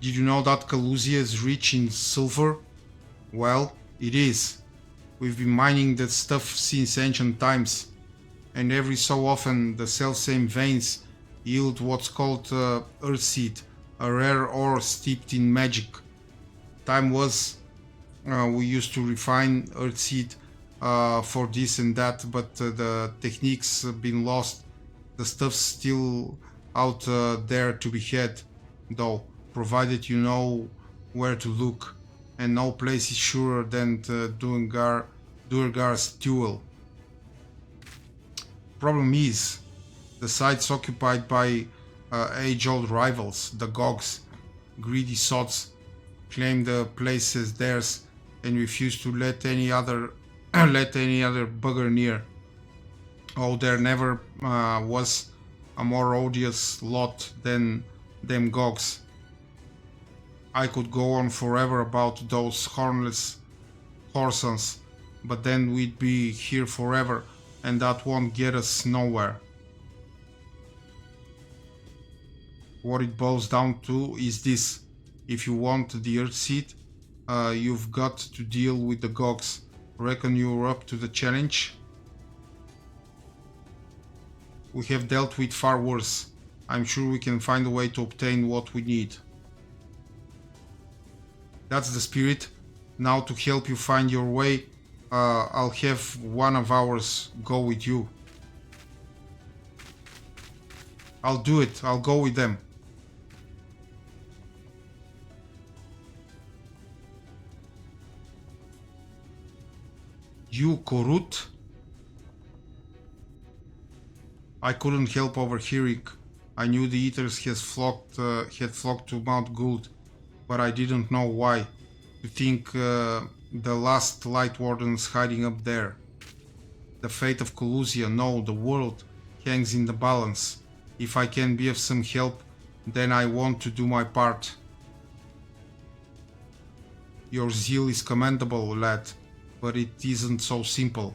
[SPEAKER 1] Did you know that Kalusia is rich in silver? Well, it is. We've been mining that stuff since ancient times, and every so often the selfsame veins yield what's called earthseed, a rare ore steeped in magic. Time was we used to refine earthseed for this and that, but the techniques have been lost. The stuff's still out there to be had, though, provided you know where to look, and no place is surer than Durgar's duel. Problem is, the site's occupied by age-old rivals, the Gogs. Greedy sods claim the place as theirs and refuse to let any other bugger near. Oh, there never was a more odious lot than them Gogs. I could go on forever about those hornless horsons, but then we'd be here forever, and that won't get us nowhere. What it boils down to is this: if you want the Earthseed, you've got to deal with the Gogs. Reckon you're up to the challenge? We have dealt with far worse. I'm sure we can find a way to obtain what we need. That's the spirit. Now, to help you find your way, I'll have one of ours go with you. I'll do it. I'll go with them. You, Korut? I couldn't help overhearing. I knew the Eaters had flocked to Mount Gould, but I didn't know why. To think the last Light Warden's hiding up there. The fate of Colusia, no, the world, hangs in the balance. If I can be of some help, then I want to do my part. Your zeal is commendable, lad, but it isn't so simple.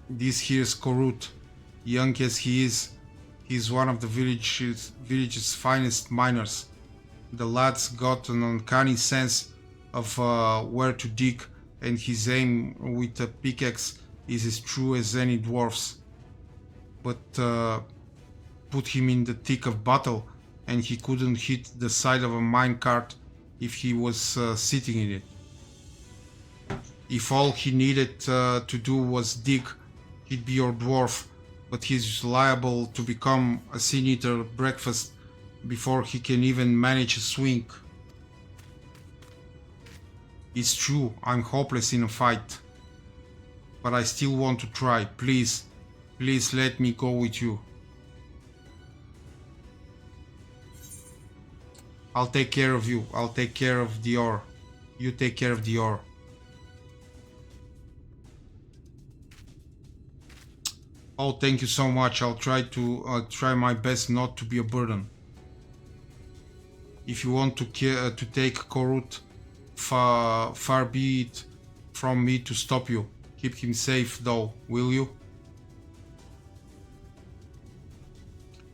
[SPEAKER 1] This here's Korut. Young as he is, he's one of the village's finest miners. The lad's got an uncanny sense of where to dig, and his aim with a pickaxe is as true as any dwarf's. But put him in the thick of battle, and he couldn't hit the side of a minecart if he was sitting in it. If all he needed to do was dig, he'd be your dwarf, but he's liable to become a sin-eater breakfast before he can even manage a swing. It's true, I'm hopeless in a fight, but I still want to try. Please, please let me go with you. I'll take care of you. I'll take care of the ore. You take care of the ore. Oh, thank you so much. I'll try my best not to be a burden. If you want to take Korut, far be it from me to stop you. Keep him safe, though, will you?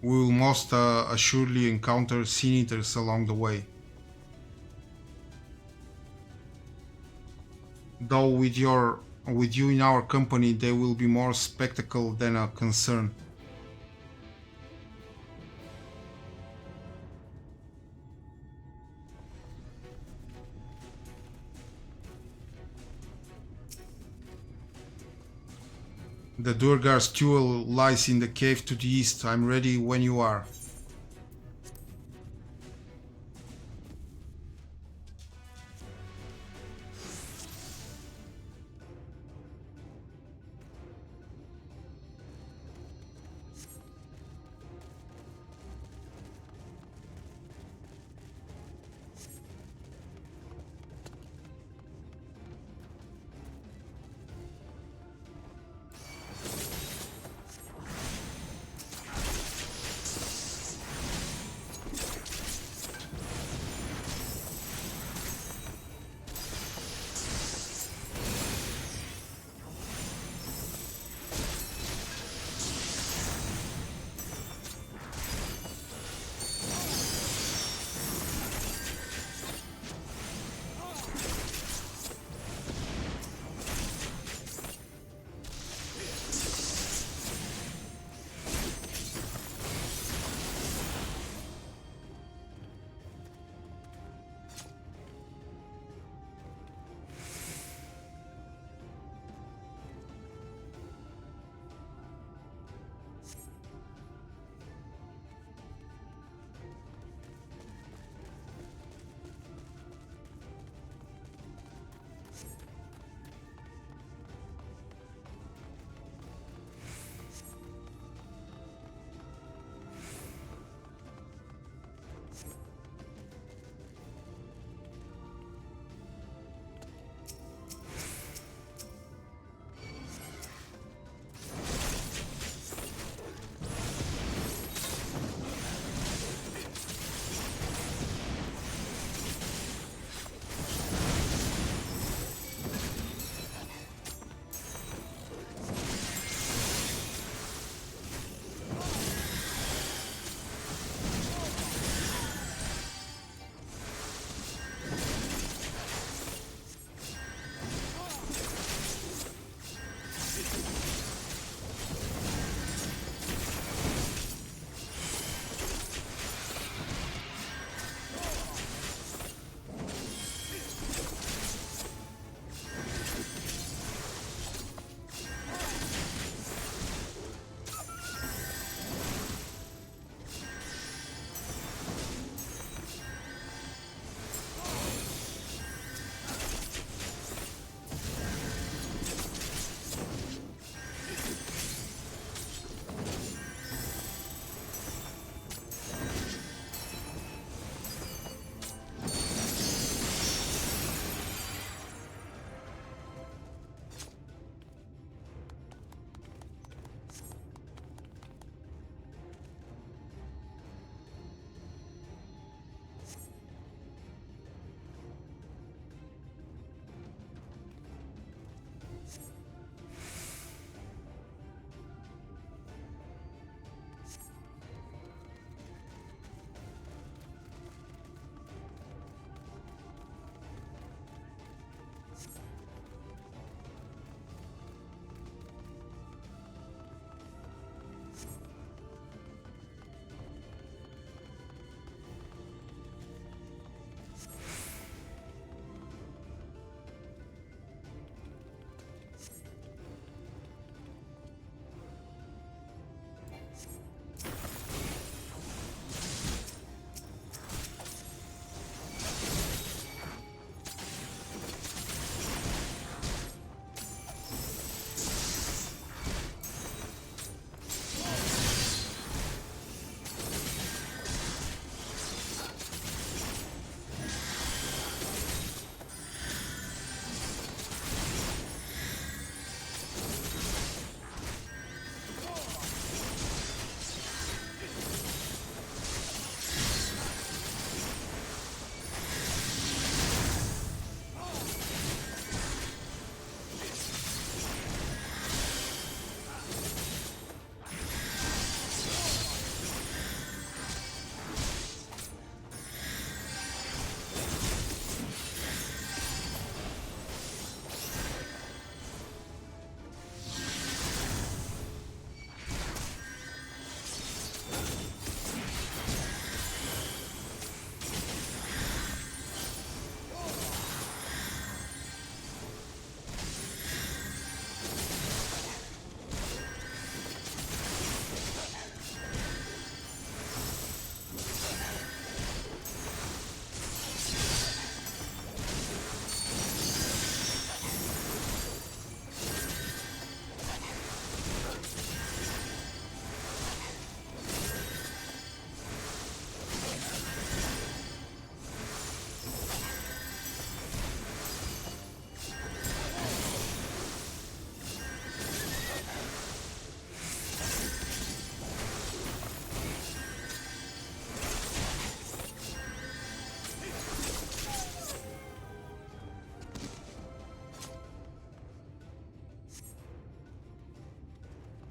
[SPEAKER 1] We will most assuredly encounter sin-eaters along the way. Though with you in our company, they will be more spectacle than a concern. The Durgar's jewel lies in the cave to the east. I'm ready when you are.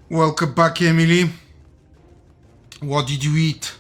[SPEAKER 1] Welcome back, Emily. What did you eat?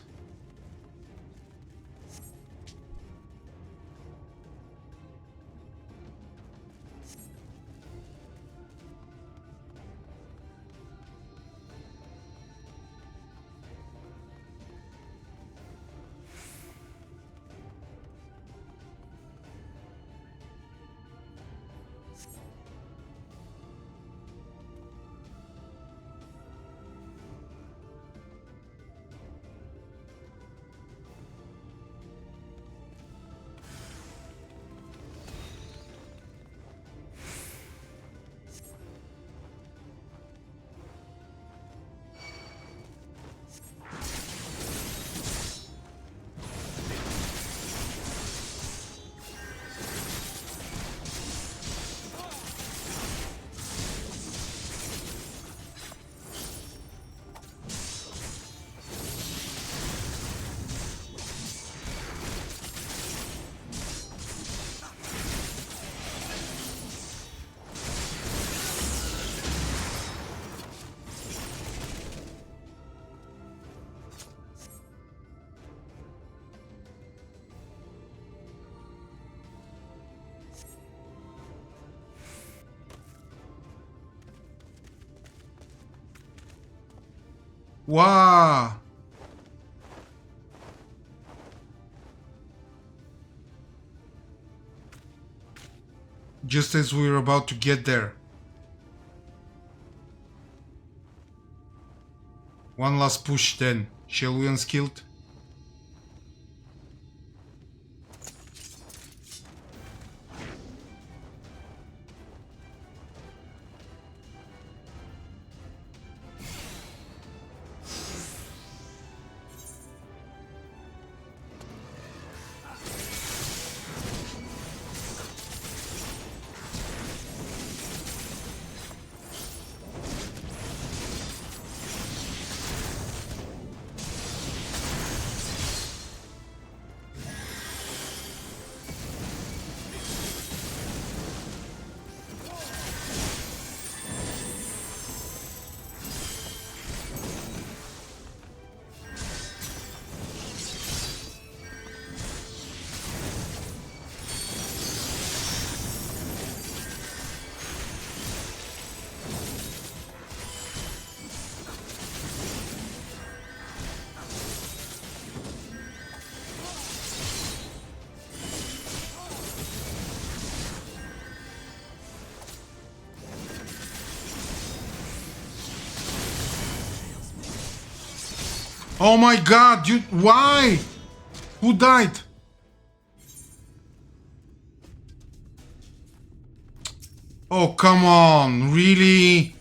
[SPEAKER 1] Wow! Just as we were about to get there. One last push then. Shall we unskilled? Oh my god, you... Why? Who died? Oh, come on. Really?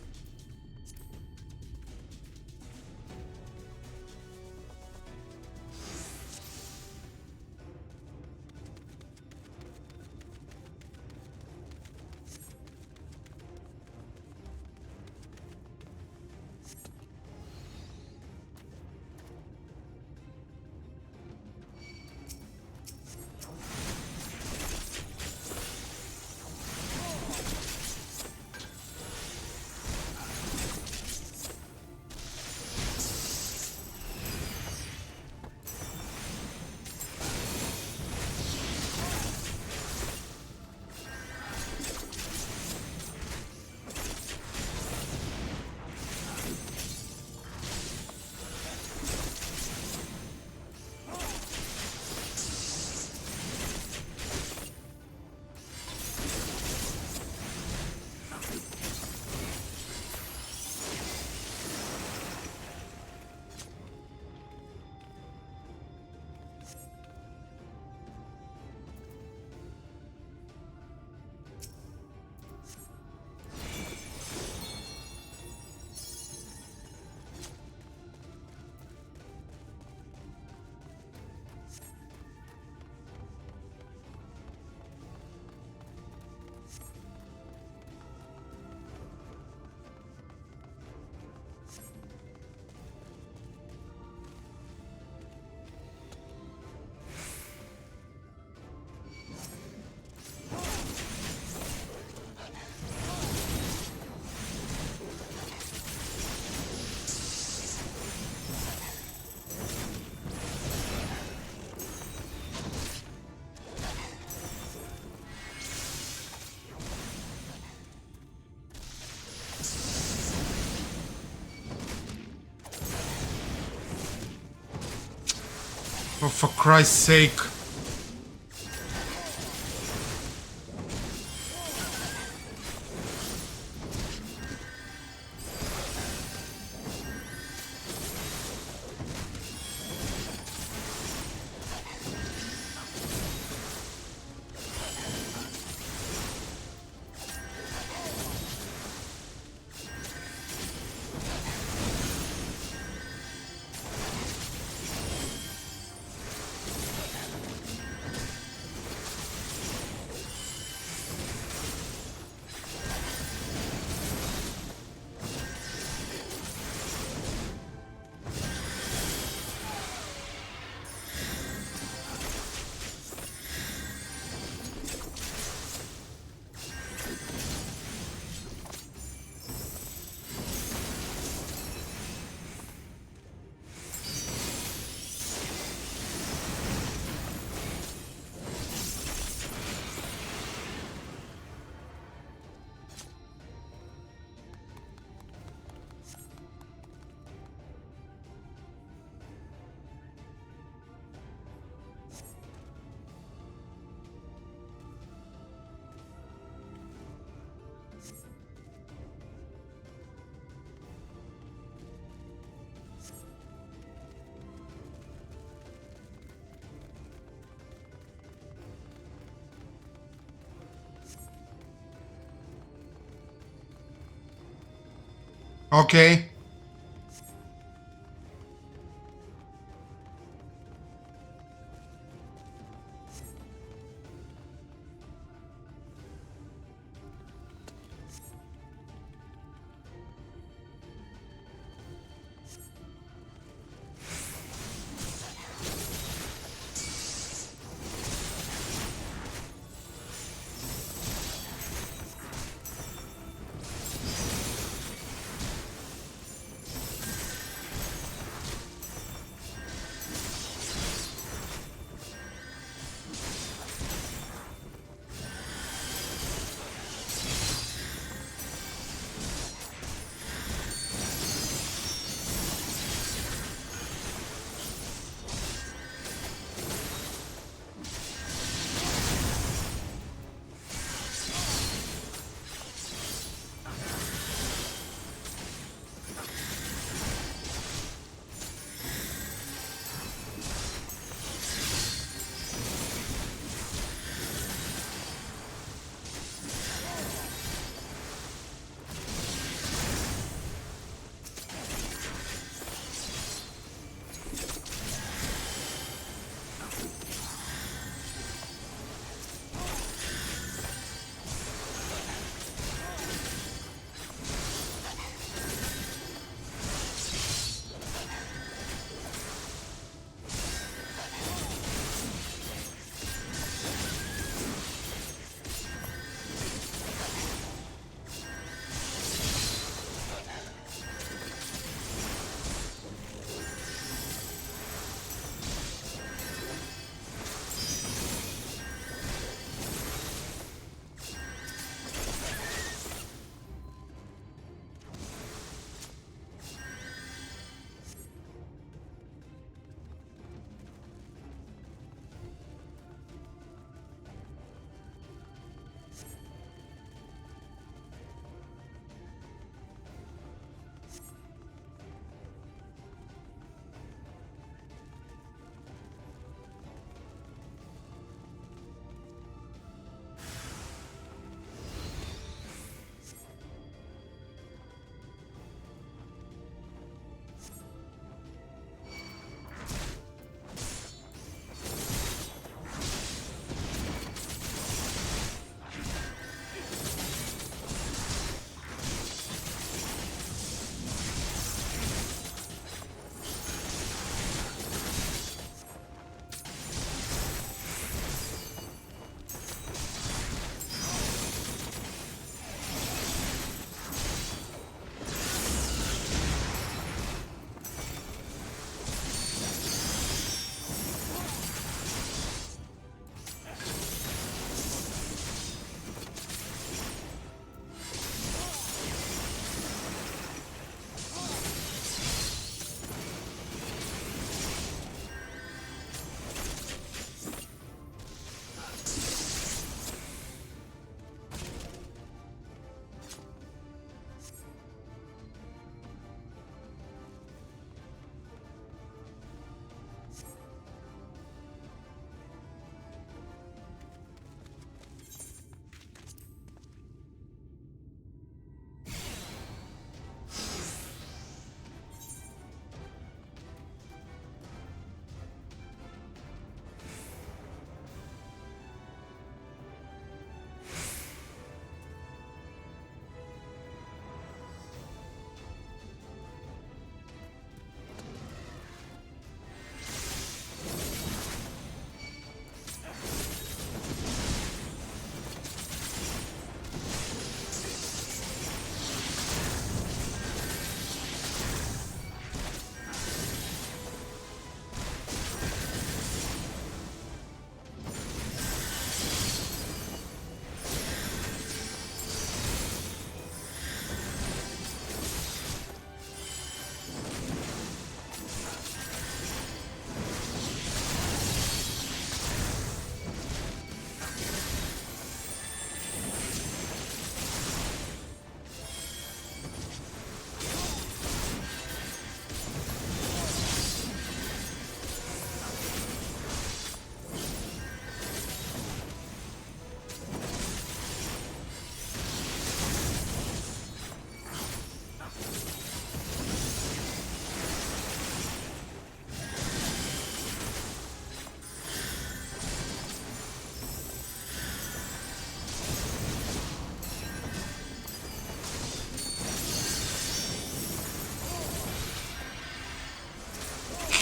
[SPEAKER 1] Oh, for Christ's sake. Okay.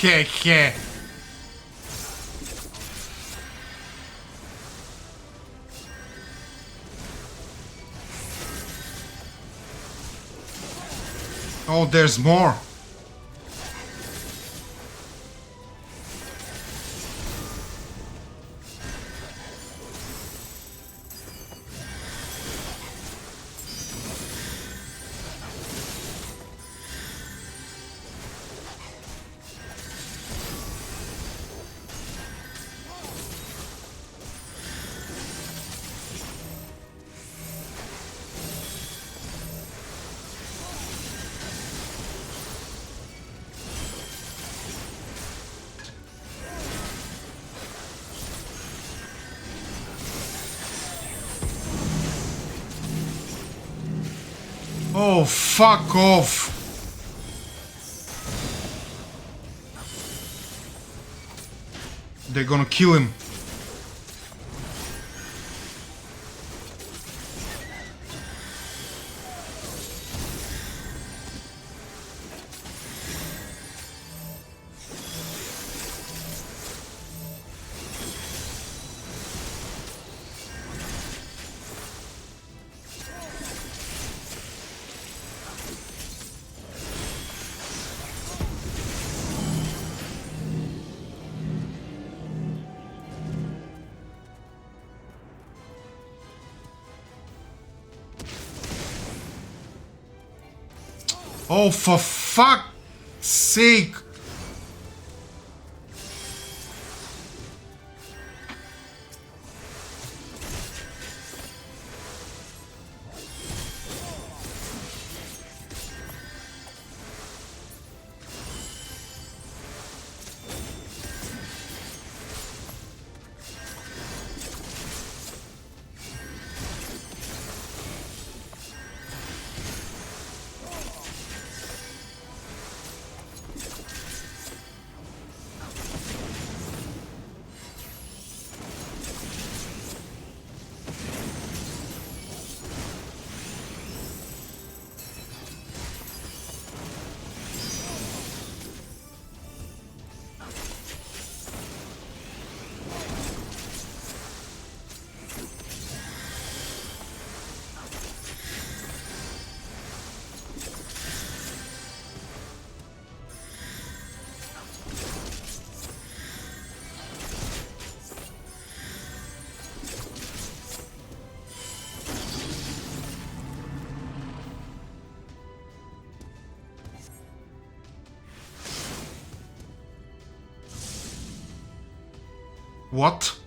[SPEAKER 1] Hehe. Oh, there's more. Oh, fuck off. They're gonna kill him. Oh, for fuck's sake! What?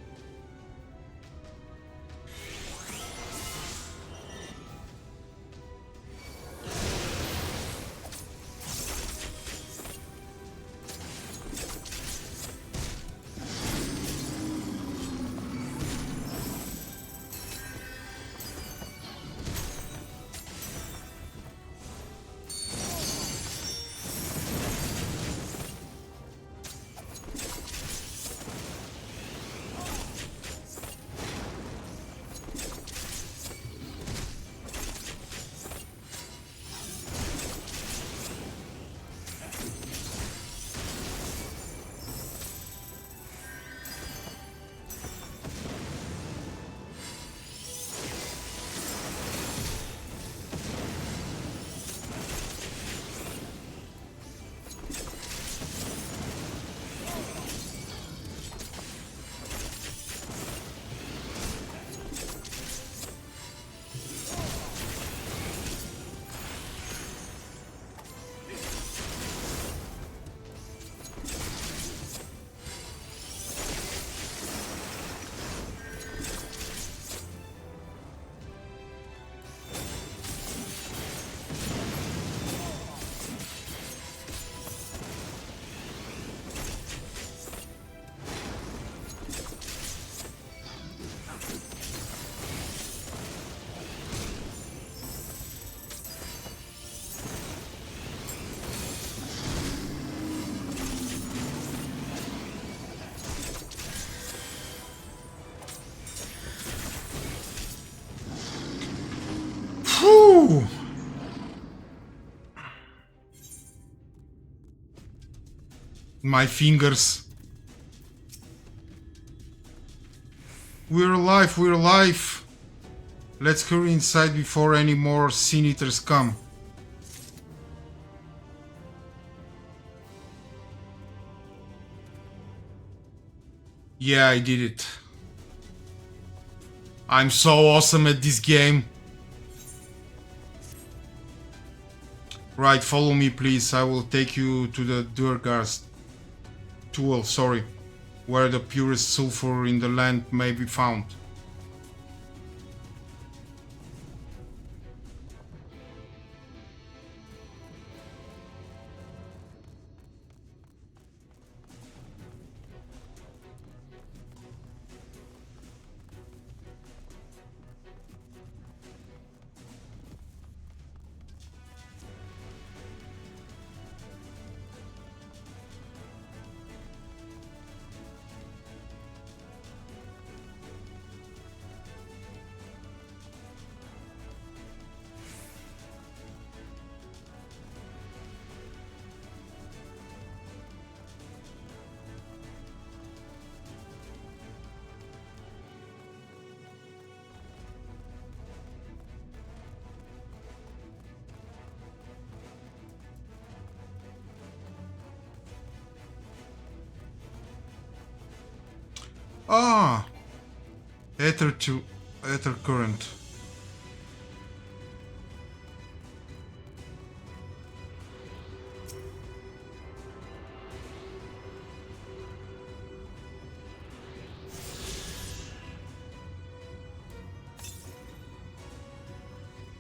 [SPEAKER 1] my fingers. We're alive, we're alive. Let's hurry inside before any more Sin Eaters come. Yeah, I did it. I'm so awesome at this game. Right, follow me please. I will take you to the Durgar's tool, sorry, where the purest sulfur in the land may be found. Ah, ether to ether current.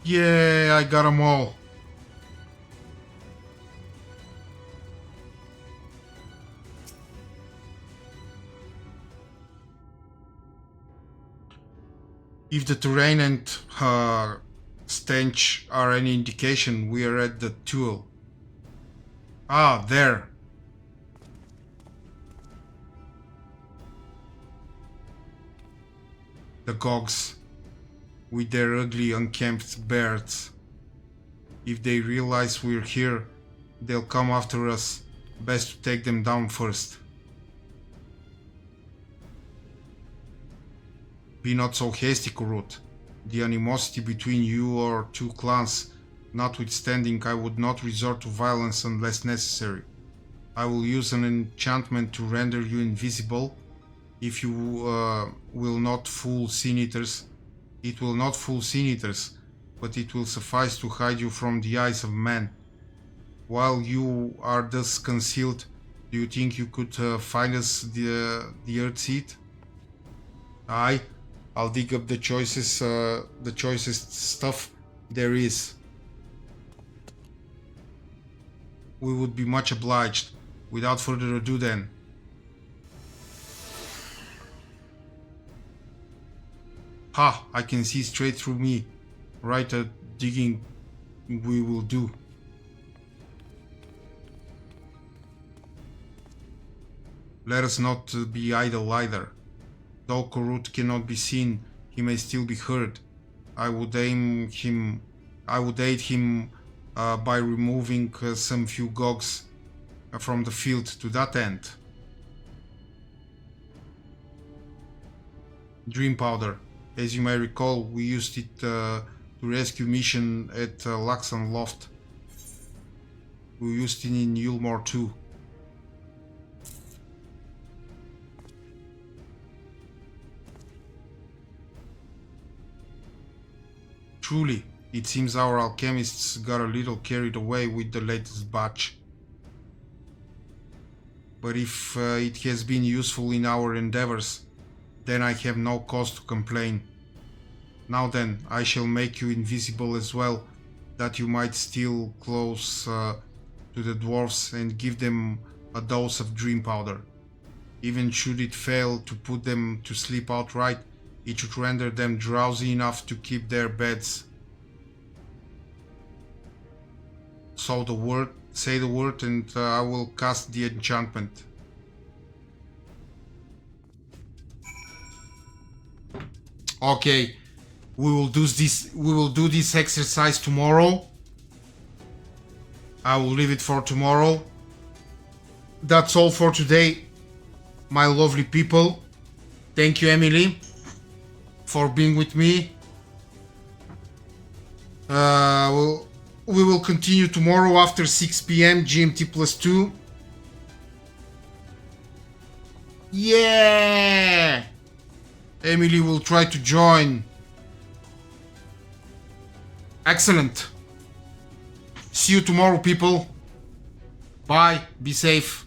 [SPEAKER 1] Yeah, I got them all. If the terrain and stench are any indication, we are at the tool. Ah, there. The Gogs, with their ugly unkempt beards. If they realize we're here, they'll come after us. Best to take them down first. Be not so hasty, Kurut. The animosity between you or two clans notwithstanding, I would not resort to violence unless necessary. I will use an enchantment to render you invisible. If you will not fool Sin Eaters, it will not fool Sin Eaters, but it will suffice to hide you from the eyes of men. While you are thus concealed, do you think you could find us the Earth Seed? Aye. I'll dig up the choicest stuff there is. We would be much obliged. Without further ado then. Ha! I can see straight through me. Right, digging we will do. Let us not be idle either. Though Kurut cannot be seen, he may still be heard. I would aid him by removing some few Gogs from the field to that end. Dream powder. As you may recall, we used it to rescue mission at Laxan Loft. We used it in Yulmore too. Truly, it seems our alchemists got a little carried away with the latest batch. But if it has been useful in our endeavors, then I have no cause to complain. Now then, I shall make you invisible as well, that you might steal close to the dwarves and give them a dose of dream powder. Even should it fail to put them to sleep outright, it should render them drowsy enough to keep their beds. So say the word and I will cast the enchantment. Okay, we will do this exercise tomorrow. I will leave it for tomorrow. that's all for today, my lovely people. Thank you, Emily, for being with me. We will continue tomorrow after 6 p.m. GMT +2. Yeah! Emily will try to join. Excellent. See you tomorrow, people. Bye. Be safe.